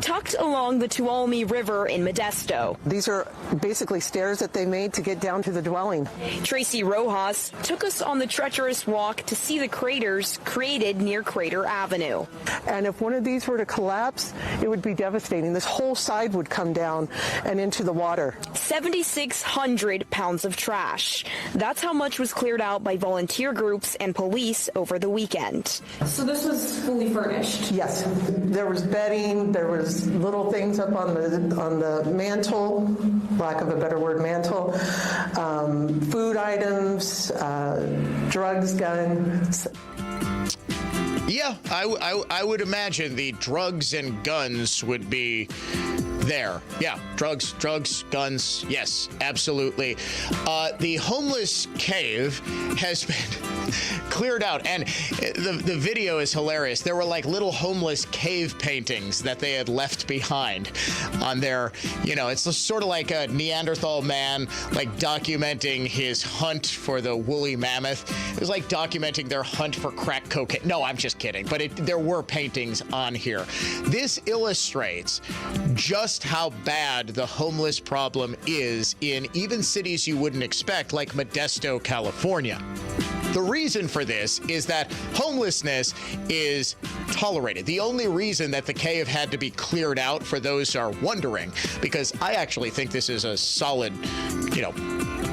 tucked along the Tuolumne River in Modesto. These are basically stairs that they made to get down to the dwelling. Tracy Rojas took us on the treacherous walk to see the craters created near Crater Avenue. And if one of these were to collapse, it would be devastating. This whole side would come down and into the water. 7,600 pounds of trash. That's how much was cleared out by volunteer groups and police over the weekend. So this was fully furnished? Yes. There was bedding, there was little things up on the mantle, lack of a better word, mantle, food items, drugs, guns. Yeah, I would imagine the drugs and guns would be there. Yeah, drugs, guns. Yes, absolutely. The homeless cave has been cleared out, and the video is hilarious. There were like little homeless cave paintings that they had left behind on their, it's sort of like a Neanderthal man, like documenting his hunt for the woolly mammoth. It was like documenting their hunt for crack cocaine. No, I'm just kidding, but there were paintings on here. This illustrates just how bad the homeless problem is in even cities you wouldn't expect, like Modesto, California. The reason for this is that homelessness is tolerated. The only reason that the cave had to be cleared out, for those who are wondering, because I actually think this is a solid,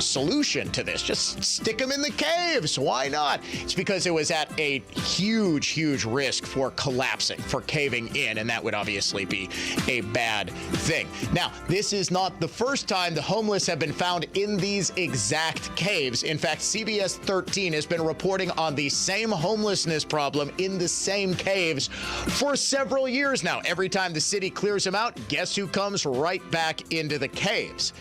solution to this. Just stick them in the caves. Why not? It's because it was at a huge, huge risk for collapsing, for caving in, and that would obviously be a bad thing. Now, this is not the first time the homeless have been found in these exact caves. In fact, CBS 13 has been reporting on the same homelessness problem in the same caves for several years now. Every time the city clears them out, guess who comes right back into the caves?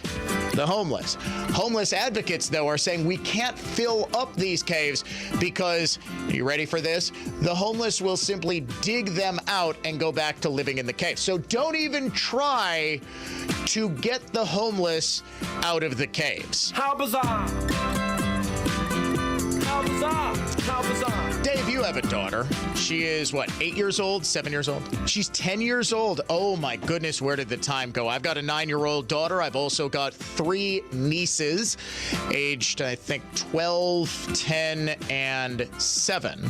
The homeless. Homeless advocates, though, are saying we can't fill up these caves because, are you ready for this? The homeless will simply dig them out and go back to living in the cave. So don't even try to get the homeless out of the caves. How bizarre! How bizarre! How bizarre! Dave, you have a daughter. She is, 8 years old, 7 years old? She's 10 years old. Oh, my goodness, where did the time go? I've got a 9-year-old daughter. I've also got 3 nieces, aged, I think, 12, 10, and 7.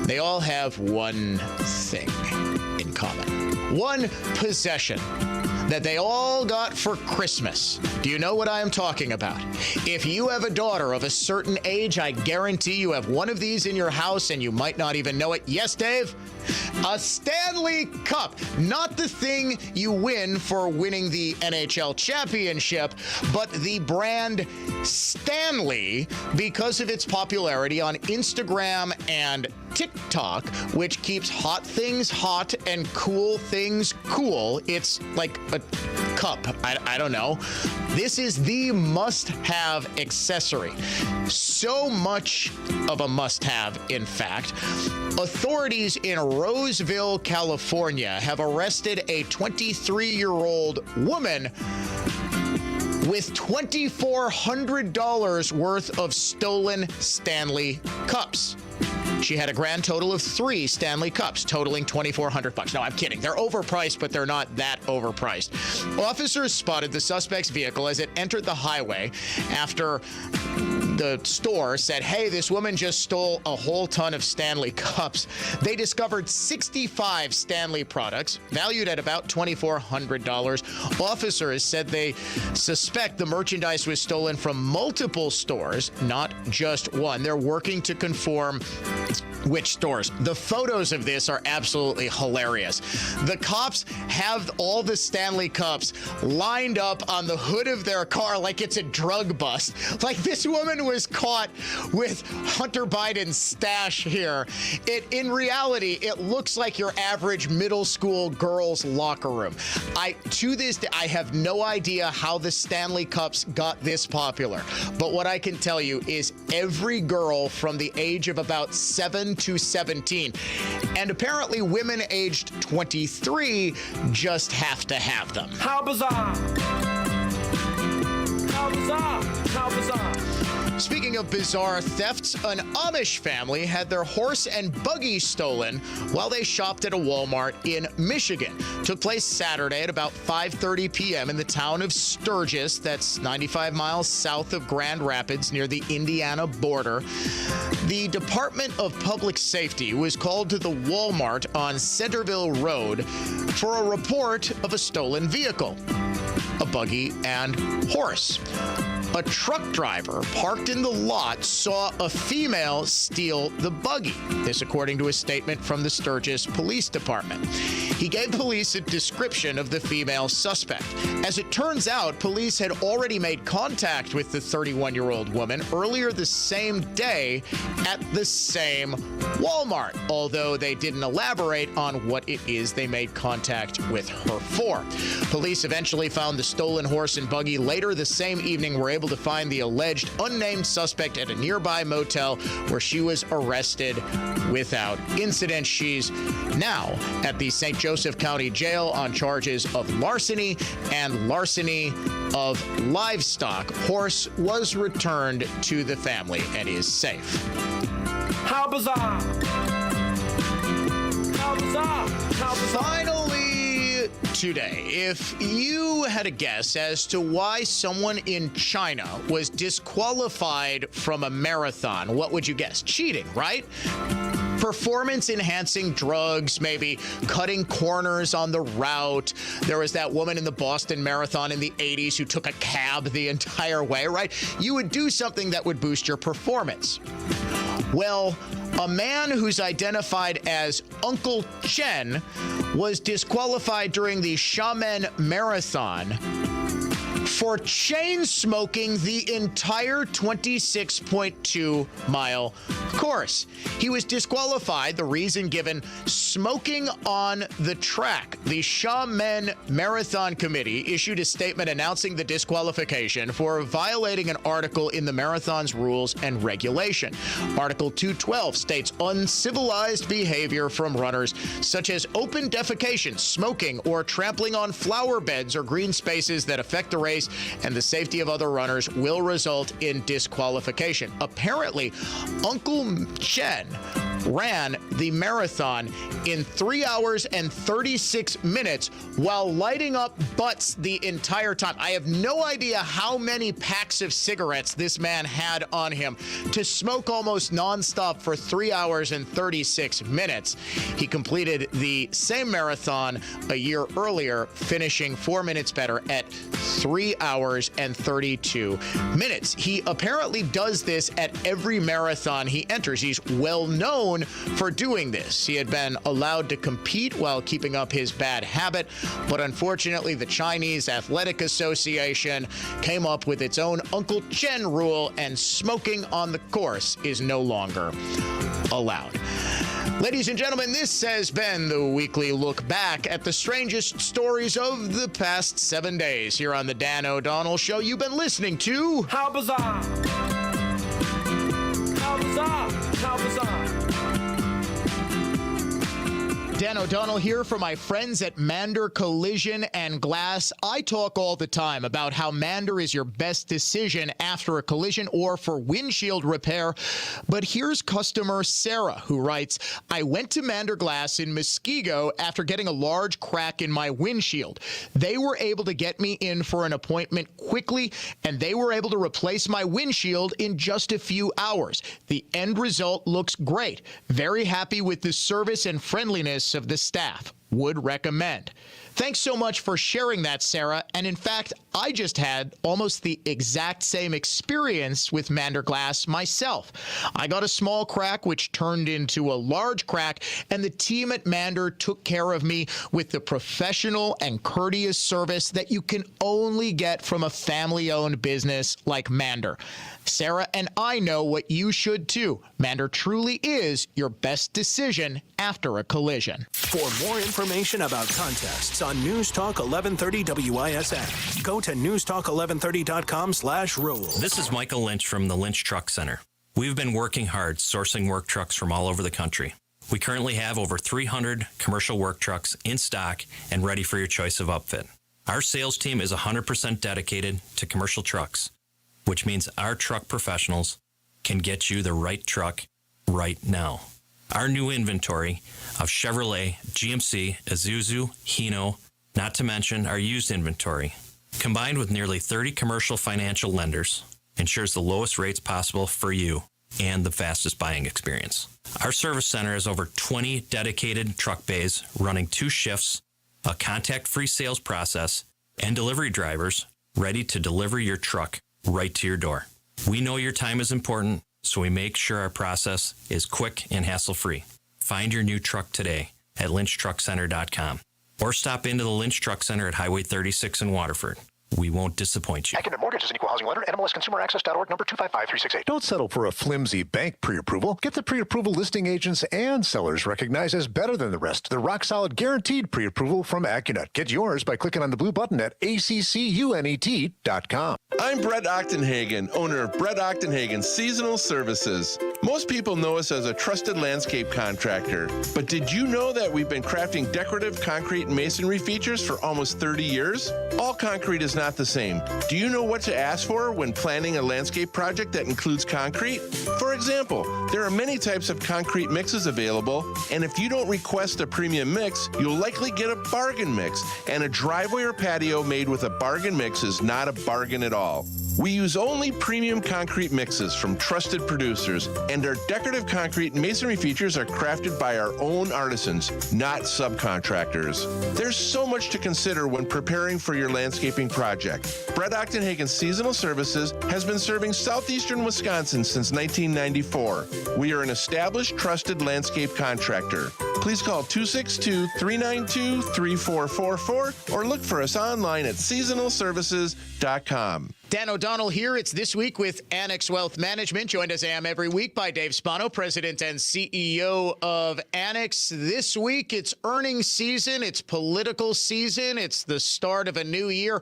They all have one thing in common. One possession that they all got for Christmas. Do you know what I am talking about? If you have a daughter of a certain age, I guarantee you have one of these in your house and you might not even know it. Yes, Dave? A Stanley Cup. Not the thing you win for winning the NHL championship, but the brand Stanley because of its popularity on Instagram and TikTok, which keeps hot things hot and cool things cool. It's like a cup. I don't know. This is the must-have accessory. So much of a must-have, in fact. Authorities in Roseville, California have arrested a 23-year-old woman with $2,400 worth of stolen Stanley Cups. She had a grand total of 3 Stanley Cups, totaling $2,400. No, I'm kidding. They're overpriced, but they're not that overpriced. Officers spotted the suspect's vehicle as it entered the highway after the store said, hey, this woman just stole a whole ton of Stanley Cups. They discovered 65 Stanley products, valued at about $2,400. Officers said they suspect the merchandise was stolen from multiple stores, not just one. They're working to conform which stores. The photos of this are absolutely hilarious. The cops have all the Stanley Cups lined up on the hood of their car like it's a drug bust. Like this woman was caught with Hunter Biden's stash here. In reality, it looks like your average middle school girl's locker room. To this day, I have no idea how the Stanley Cups got this popular. But what I can tell you is every girl from the age of about 7 to 17, and apparently women aged 23 just have to have them. How bizarre! How bizarre! How bizarre! Speaking of bizarre thefts, an Amish family had their horse and buggy stolen while they shopped at a Walmart in Michigan. Took place Saturday at about 5:30 p.m. in the town of Sturgis, that's 95 miles south of Grand Rapids near the Indiana border. The Department of Public Safety was called to the Walmart on Centerville Road for a report of a stolen vehicle, a buggy and horse. A truck driver parked in the lot saw a female steal the buggy. This according to a statement from the Sturgis Police Department. He gave police a description of the female suspect. As it turns out, police had already made contact with the 31-year-old woman earlier the same day at the same Walmart, although they didn't elaborate on what it is they made contact with her for. Police eventually found the stolen horse and buggy later the same evening, were able to find the alleged unnamed suspect at a nearby motel where she was arrested without incident. She's now at the St. Joseph County Jail on charges of larceny and larceny of livestock. Horse was returned to the family and is safe. How bizarre! How bizarre! How bizarre! Finally, today, if you had a guess as to why someone in China was disqualified from a marathon, what would you guess? Cheating, right? performance-enhancing drugs, maybe cutting corners on the route. There was that woman in the Boston Marathon in the 80s who took a cab the entire way, right? You would do something that would boost your performance. Well, a man who's identified as Uncle Chen was disqualified during the Xiamen Marathon for chain smoking the entire 26.2-mile course. He was disqualified, the reason given, smoking on the track. The Xiamen Marathon Committee issued a statement announcing the disqualification for violating an article in the marathon's rules and regulation. Article 212 states uncivilized behavior from runners, such as open defecation, smoking, or trampling on flower beds or green spaces that affect the race and the safety of other runners will result in disqualification. Apparently, Uncle Chen ran the marathon in 3 hours and 36 minutes while lighting up butts the entire time. I have no idea how many packs of cigarettes this man had on him to smoke almost nonstop for 3 hours and 36 minutes. He completed the same marathon a year earlier, finishing 4 minutes better at 3 hours and 32 minutes. He apparently does this at every marathon he enters. He's well known for doing this. He had been allowed to compete while keeping up his bad habit, but unfortunately the Chinese Athletic Association came up with its own Uncle Chen rule, and smoking on the course is no longer allowed. Ladies and gentlemen, this has been the weekly look back at the strangest stories of the past 7 days here on the Dan O'Donnell Show. You've been listening to How Bizarre! How Bizarre! How Bizarre! Dan O'Donnell here for my friends at Mander Collision and Glass. I talk all the time about how Mander is your best decision after a collision or for windshield repair. But here's customer Sarah, who writes, I went to Mander Glass in Muskego after getting a large crack in my windshield. They were able to get me in for an appointment quickly, and they were able to replace my windshield in just a few hours. The end result looks great. Very happy with the service and friendliness of the staff. Would recommend. Thanks so much for sharing that, Sarah. And in fact, I just had almost the exact same experience with Mander Glass myself. I got a small crack, which turned into a large crack, and the team at Mander took care of me with the professional and courteous service that you can only get from a family-owned business like Mander. Sarah and I know what you should too. Mander truly is your best decision after a collision. For more information about contests on News Talk 1130 WISN, go to newstalk1130.com/rules. This is Michael Lynch from the Lynch Truck Center. We've been working hard sourcing work trucks from all over the country. We currently have over 300 commercial work trucks in stock and ready for your choice of upfit. Our sales team is 100% dedicated to commercial trucks, which means our truck professionals can get you the right truck right now. Our new inventory of Chevrolet, GMC, Isuzu, Hino, not to mention our used inventory, combined with nearly 30 commercial financial lenders, ensures the lowest rates possible for you and the fastest buying experience. Our service center has over 20 dedicated truck bays running 2 shifts, a contact-free sales process, and delivery drivers ready to deliver your truck right to your door. We know your time is important, so we make sure our process is quick and hassle-free. Find your new truck today at lynchtruckcenter.com or stop into the Lynch Truck Center at Highway 36 in Waterford. We won't disappoint you. Accident Mortgage is an equal housing lender. NMLSConsumerAccess.org, number 255368. Don't settle for a flimsy bank pre-approval. Get the pre-approval listing agents and sellers recognized as better than the rest. The rock-solid guaranteed pre-approval from AccuNet. Get yours by clicking on the blue button at accunet.com. I'm Brett Ochtenhagen, owner of Brett Ochtenhagen Seasonal Services. Most people know us as a trusted landscape contractor, but did you know that we've been crafting decorative concrete and masonry features for almost 30 years? All concrete is not the same. Do you know what to ask for when planning a landscape project that includes concrete? For example, there are many types of concrete mixes available, and if you don't request a premium mix, you'll likely get a bargain mix, and a driveway or patio made with a bargain mix is not a bargain at all. We use only premium concrete mixes from trusted producers, and our decorative concrete and masonry features are crafted by our own artisans, not subcontractors. There's so much to consider when preparing for your landscaping project. Brett Ochtenhagen Seasonal Services has been serving southeastern Wisconsin since 1994. We are an established, trusted landscape contractor. Please call 262-392-3444 or look for us online at seasonalservices.com. Dan O'Donnell here. It's This Week with Annex Wealth Management, joined as I am every week by Dave Spano, President and CEO of Annex. This week, it's earnings season, it's political season, it's the start of a new year,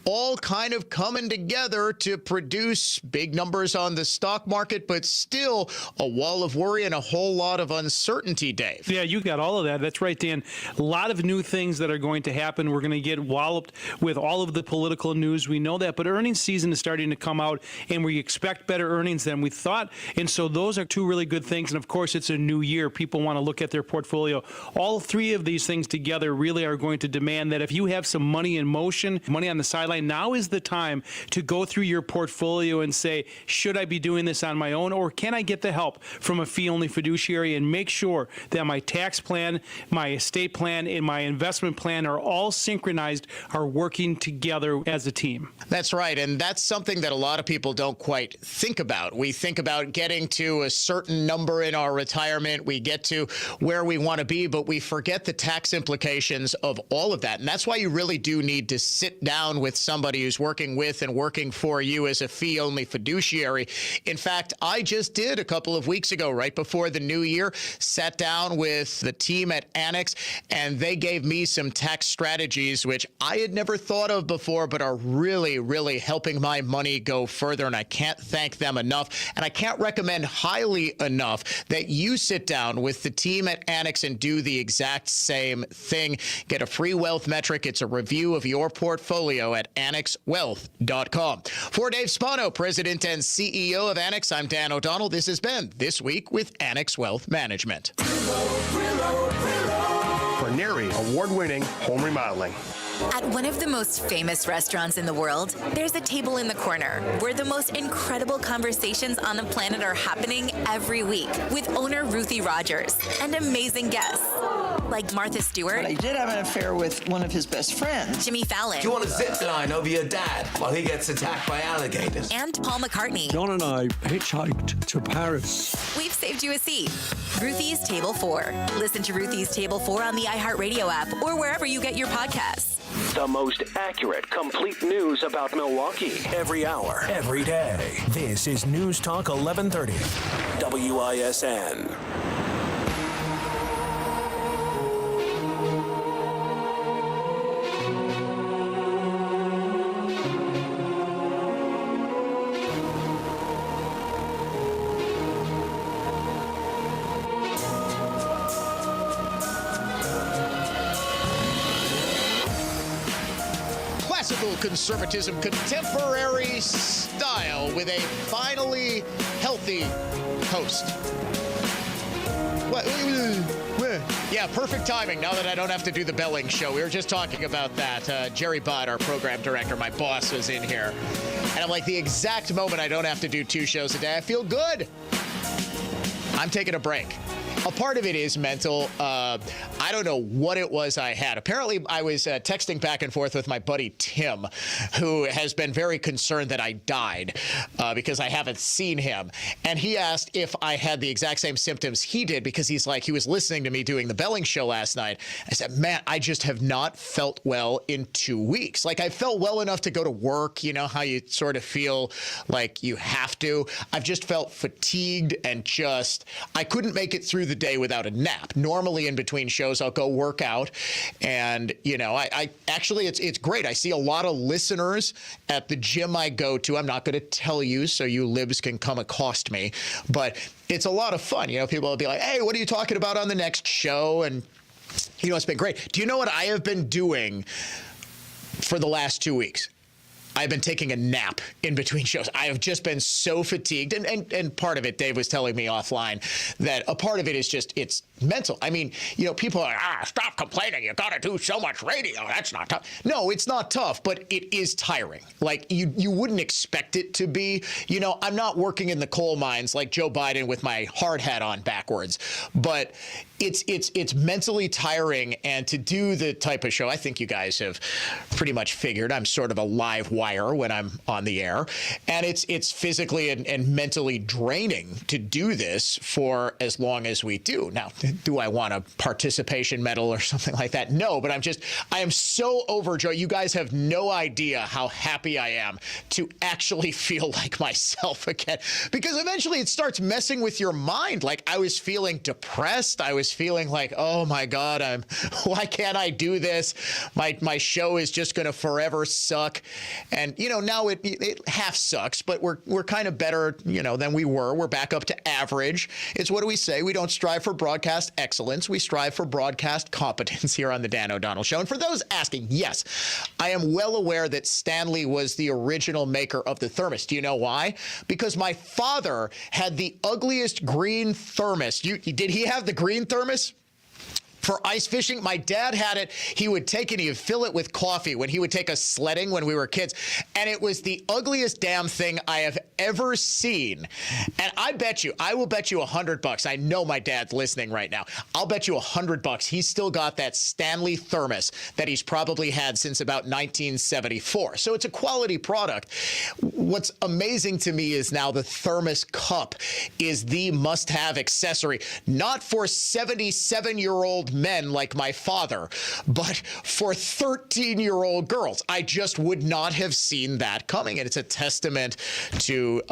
all kind of coming together to produce big numbers on the stock market, but still a wall of worry and a whole lot of uncertainty, Dave. Yeah, you got all of that. That's right, Dan. A lot of new things that are going to happen. We're going to get walloped with all of the political news. We know that, but earnings season is starting to come out, and we expect better earnings than we thought. And so those are two really good things. And of course, it's a new year. People want to look at their portfolio. All three of these things together really are going to demand that if you have some money in motion, money on the sideline, now is the time to go through your portfolio and say, should I be doing this on my own, or can I get the help from a fee-only fiduciary and make sure that my tax plan, my estate plan, and my investment plan are all synchronized, are working together as a team? That's right. And that's something that a lot of people don't quite think about. We think about getting to a certain number in our retirement. We get to where we want to be, but we forget the tax implications of all of that. And that's why you really do need to sit down with somebody who's working with and working for you as a fee-only fiduciary. In fact, I just did a couple of weeks ago, right before the new year, sat down with the team at Annex, and they gave me some tax strategies, which I had never thought of before, but are really, really helping my money go further, and I can't thank them enough. And I can't recommend highly enough that you sit down with the team at Annex and do the exact same thing. Get a free wealth metric. It's a review of your portfolio at annexwealth.com. For Dave Spano, President and CEO of Annex, I'm Dan O'Donnell. This has been This Week with Annex Wealth Management. Ranieri award-winning home remodeling. At one of the most famous restaurants in the world, there's a table in the corner where the most incredible conversations on the planet are happening every week with owner Ruthie Rogers and amazing guests like Martha Stewart. But I did have an affair with one of his best friends. Jimmy Fallon. Do you want a zip line over your dad while he gets attacked by alligators? And Paul McCartney. John and I hitchhiked to Paris. We've saved you a seat. Ruthie's Table 4. Listen to Ruthie's Table 4 on the iHeartRadio app or wherever you get your podcasts. The most accurate, complete news about Milwaukee. Every hour, every day. This is News Talk 1130. WISN. Classical conservatism, contemporary style with a finally healthy host. What? Yeah, perfect timing now that I don't have to do the Belling show. We were just talking about that. Jerry Budd, our program director, my boss, was in here. And I'm like, the exact moment I don't have to do 2 shows a day, I feel good. I'm taking a break. A part of it is mental. I don't know what it was I had. Apparently, I was texting back and forth with my buddy Tim, who has been very concerned that I died because I haven't seen him. And he asked if I had the exact same symptoms he did because he's like, he was listening to me doing the Belling show last night. I said, man, I just have not felt well in 2 weeks. Like, I felt well enough to go to work. You know how you sort of feel like you have to. I've just felt fatigued and just, I couldn't make it through the day without a nap. Normally in between shows, I'll go work out. And, you know, I actually, it's great. I see a lot of listeners at the gym I go to. I'm not going to tell you so you libs can come accost me, but it's a lot of fun. You know, people will be like, hey, what are you talking about on the next show? And, you know, it's been great. Do you know what I have been doing for the last 2 weeks? I've been taking a nap in between shows. I have just been so fatigued. And part of it, Dave was telling me offline, that a part of it is just, it's mental. I mean, people are like, stop complaining. You got to do so much radio. That's not tough. No, it's not tough, but it is tiring. Like, you wouldn't expect it to be. I'm not working in the coal mines like Joe Biden with my hard hat on backwards, but it's mentally tiring. And to do the type of show, I think you guys have pretty much figured I'm sort of a live wire when I'm on the air, and it's physically and mentally draining to do this for as long as we do. Now, do I want a participation medal or something like that? No, but I am so overjoyed. You guys have no idea how happy I am to actually feel like myself again, because eventually it starts messing with your mind. Like, I was feeling depressed. I was feeling like, oh my God, why can't I do this? My show is just going to forever suck. And, now it half sucks, but we're kind of better, than we were. We're back up to average. It's, what do we say? We don't strive for broadcast excellence. We strive for broadcast competence here on the Dan O'Donnell Show. And for those asking, yes, I am well aware that Stanley was the original maker of the thermos. Do you know why? Because my father had the ugliest green thermos. Did he have the green thermos for ice fishing? My dad had it. He would take it, he would fill it with coffee when he would take us sledding when we were kids. And it was the ugliest damn thing I have ever seen. And I will bet you $100. I know my dad's listening right now. I'll bet you $100 he's still got that Stanley thermos that he's probably had since about 1974. So it's a quality product. What's amazing to me is now the thermos cup is the must-have accessory, not for 77-year-old men like my father, but for 13-year-old girls. I just would not have seen that coming. And it's a testament to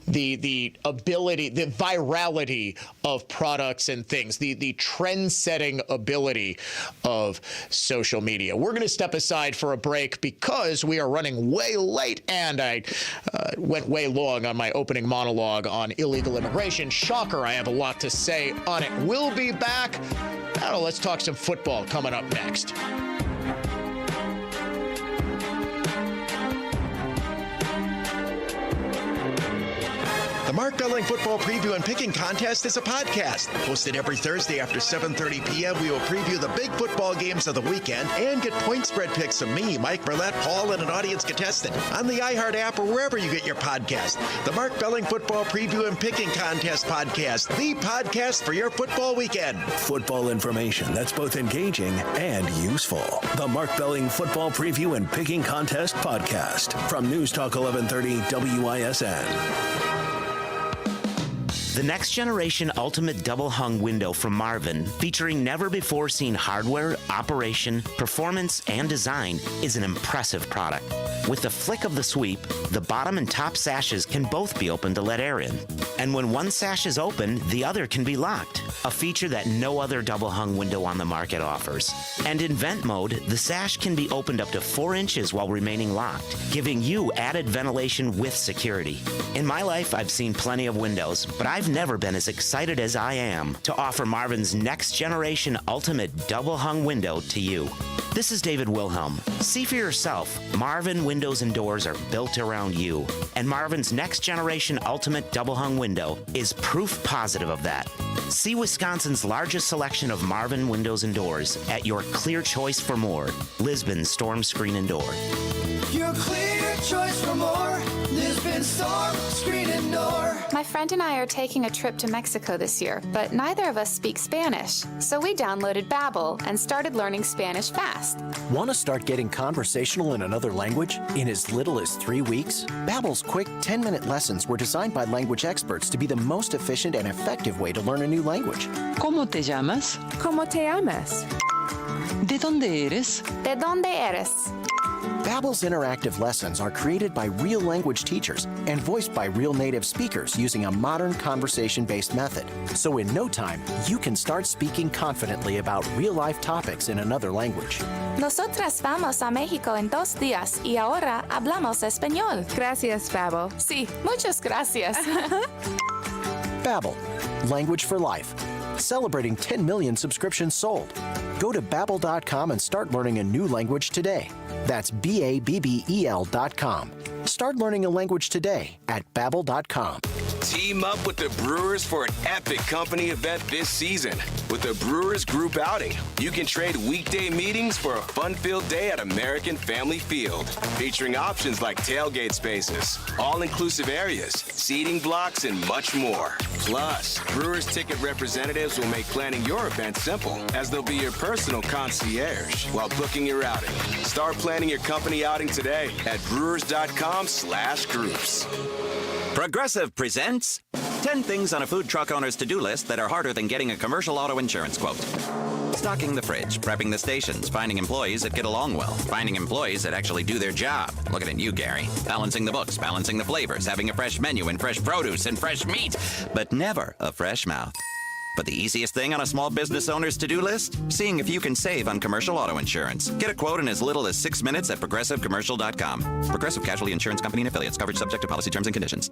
the ability, the virality of products and things, the trend-setting ability of social media. We're going to step aside for a break because we are running way late, and I went way long on my opening monologue on illegal immigration. Shocker, I have a lot to say on it. We'll be back. Now let's talk some football coming up next. The Mark Belling Football Preview and Picking Contest is a podcast. Hosted every Thursday after 7:30 p.m., we will preview the big football games of the weekend and get point spread picks from me, Mike Merlette, Paul, and an audience contestant on the iHeart app or wherever you get your podcast. The Mark Belling Football Preview and Picking Contest podcast, the podcast for your football weekend. Football information that's both engaging and useful. The Mark Belling Football Preview and Picking Contest podcast from News Talk 1130 WISN. The next generation ultimate double hung window from Marvin, featuring never before seen hardware, operation, performance, and design, is an impressive product. With the flick of the sweep, the bottom and top sashes can both be opened to let air in. And when one sash is open, the other can be locked, a feature that no other double hung window on the market offers. And in vent mode, the sash can be opened up to 4 inches while remaining locked, giving you added ventilation with security. In my life, I've seen plenty of windows, but I've never been as excited as I am to offer Marvin's next generation ultimate double hung window to you. This is David Wilhelm. See for yourself, Marvin windows and doors are built around you. And Marvin's next generation ultimate double hung window is proof positive of that. See Wisconsin's largest selection of Marvin windows and doors at your clear choice for more, Lisbon Storm Screen and Door. Your clear choice for more, Lisbon Storm Screen and Door. My friend and I are taking a trip to Mexico this year, but neither of us speak Spanish. So we downloaded Babbel and started learning Spanish fast. Want to start getting conversational in another language in as little as 3 weeks? Babbel's quick 10-minute lessons were designed by language experts to be the most efficient and effective way to learn a new language. ¿Cómo te llamas? ¿Cómo te llamas? ¿De dónde eres? ¿De dónde eres? Babbel's interactive lessons are created by real language teachers and voiced by real native speakers using a modern conversation-based method. So in no time, you can start speaking confidently about real-life topics in another language. Nosotras vamos a México en 2 días y ahora hablamos español. Gracias, Babbel. Sí, muchas gracias. Babbel, language for life. celebrating 10 million subscriptions sold. Go to Babbel.com and start learning a new language today. That's Babbel.com. Start learning a language today at Babbel.com. Team up with the Brewers for an epic company event this season. With the Brewers Group Outing, you can trade weekday meetings for a fun-filled day at American Family Field, featuring options like tailgate spaces, all-inclusive areas, seating blocks, and much more. Plus, Brewers ticket representatives will make planning your event simple, as they'll be your personal concierge while booking your outing. Start planning your company outing today at brewers.com/groups. Progressive presents 10 things on a food truck owner's to-do list that are harder than getting a commercial auto insurance quote. Stocking the fridge, prepping the stations, finding employees that get along well, finding employees that actually do their job. Looking at you, Gary. Balancing the books, balancing the flavors, having a fresh menu and fresh produce and fresh meat, but never a fresh mouth. But the easiest thing on a small business owner's to-do list? Seeing if you can save on commercial auto insurance. Get a quote in as little as 6 minutes at progressivecommercial.com. Progressive Casualty Insurance Company and Affiliates. Coverage subject to policy terms and conditions.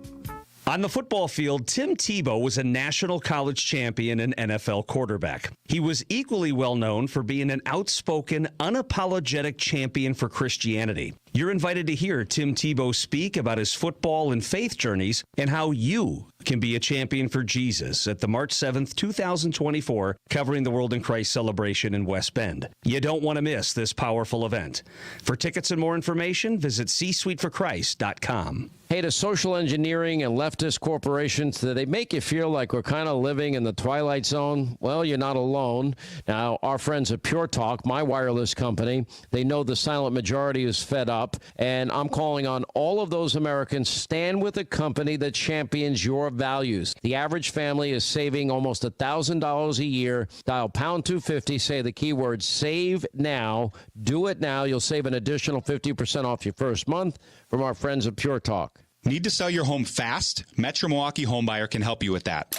On the football field, Tim Tebow was a national college champion and NFL quarterback. He was equally well known for being an outspoken, unapologetic champion for Christianity. You're invited to hear Tim Tebow speak about his football and faith journeys and how you can be a champion for Jesus at the March 7th, 2024 Covering the World in Christ celebration in West Bend. You don't want to miss this powerful event. For tickets and more information, visit csuiteforchrist.com. Hey, to social engineering and leftist corporations, do they make you feel like we're kind of living in the twilight zone? Well, you're not alone. Now, our friends at Pure Talk, my wireless company, they know the silent majority is fed up, and I'm calling on all of those Americans, stand with a company that champions your values. The average family is saving almost $1,000 a year. Dial pound 250, say the keyword save now. Do it now. You'll save an additional 50% off your first month from our friends at Pure Talk. Need to sell your home fast? Metro Milwaukee Homebuyer can help you with that.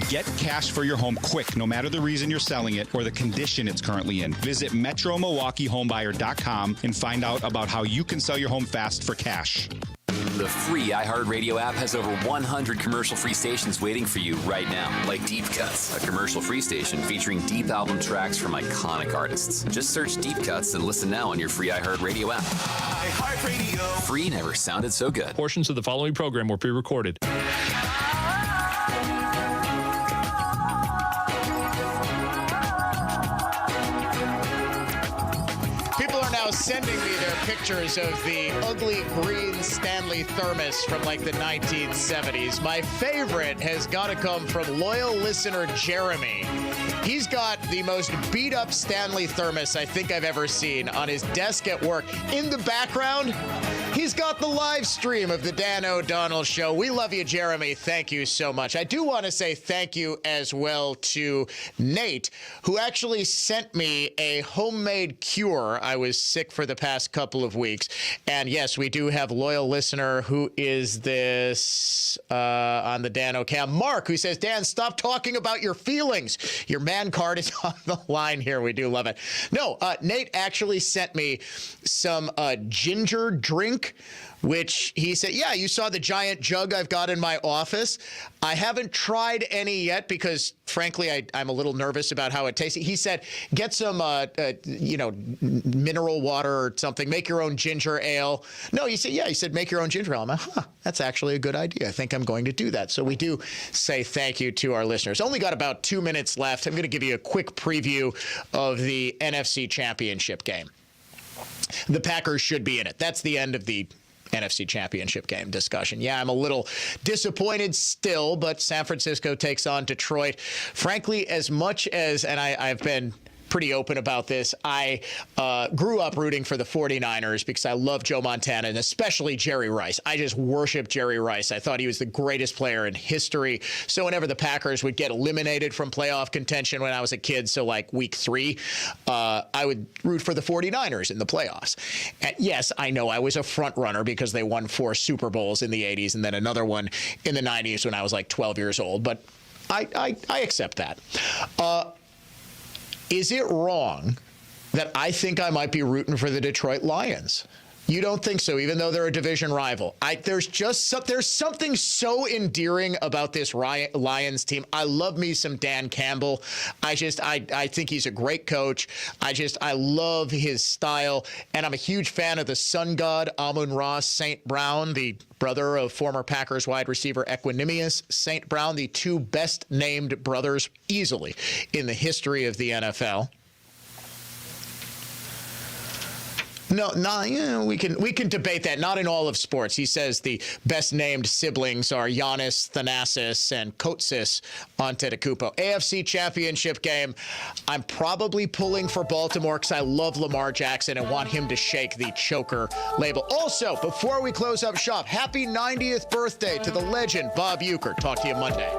Get cash for your home quick, no matter the reason you're selling it or the condition it's currently in. Visit MetroMilwaukeeHomebuyer.com and find out about how you can sell your home fast for cash. The free iHeartRadio app has over 100 commercial-free stations waiting for you right now, like Deep Cuts, a commercial-free station featuring deep album tracks from iconic artists. Just search Deep Cuts and listen now on your free iHeartRadio app. iHeartRadio. Free never sounded so good. Portions of the following program were pre-recorded. Sending me their pictures of the ugly green Stanley thermos from like the 1970s. My favorite has got to come from loyal listener Jeremy. He's got the most beat up Stanley thermos I think I've ever seen on his desk at work. In the background, he's got the live stream of the Dan O'Donnell Show. We love you, Jeremy. Thank you so much. I do want to say thank you as well to Nate, who actually sent me a homemade cure. I was sick for the past couple of weeks. And yes, we do have loyal listener who is this on the Dan O'Cam. Mark, who says, Dan, stop talking about your feelings. Your man card is on the line here. We do love it. No, Nate actually sent me some ginger drink, which he said, yeah, you saw the giant jug I've got in my office. I haven't tried any yet because, frankly, I'm a little nervous about how it tastes. He said, get some, mineral water or something. Make your own ginger ale. No, he said, make your own ginger ale. I'm like, that's actually a good idea. I think I'm going to do that. So we do say thank you to our listeners. Only got about 2 minutes left. I'm going to give you a quick preview of the NFC Championship game. The Packers should be in it. That's the end of the NFC Championship game discussion. Yeah, I'm a little disappointed still, but San Francisco takes on Detroit. Frankly, as much as, and I've been pretty open about this, I grew up rooting for the 49ers because I love Joe Montana and especially Jerry Rice. I just worship Jerry Rice. I thought he was the greatest player in history. So whenever the Packers would get eliminated from playoff contention when I was a kid, so like week 3, I would root for the 49ers in the playoffs. And yes, I know I was a front runner because they won 4 Super Bowls in the 80s and then another one in the 90s when I was like 12 years old. But I accept that. Is it wrong that I think I might be rooting for the Detroit Lions? You don't think so, even though they're a division rival. There's something so endearing about this Lions team. I love me some Dan Campbell. I think he's a great coach. I love his style, and I'm a huge fan of the sun god Amon-Ra St. Brown, the brother of former Packers wide receiver Equanimeous St. Brown, the two best named brothers easily in the history of the NFL. No, we can debate that. Not in all of sports. He says the best named siblings are Giannis, Thanasis, and Kotsis Antetokounmpo. AFC Championship game. I'm probably pulling for Baltimore because I love Lamar Jackson and want him to shake the choker label. Also, before we close up shop, happy 90th birthday to the legend Bob Uecker. Talk to you Monday.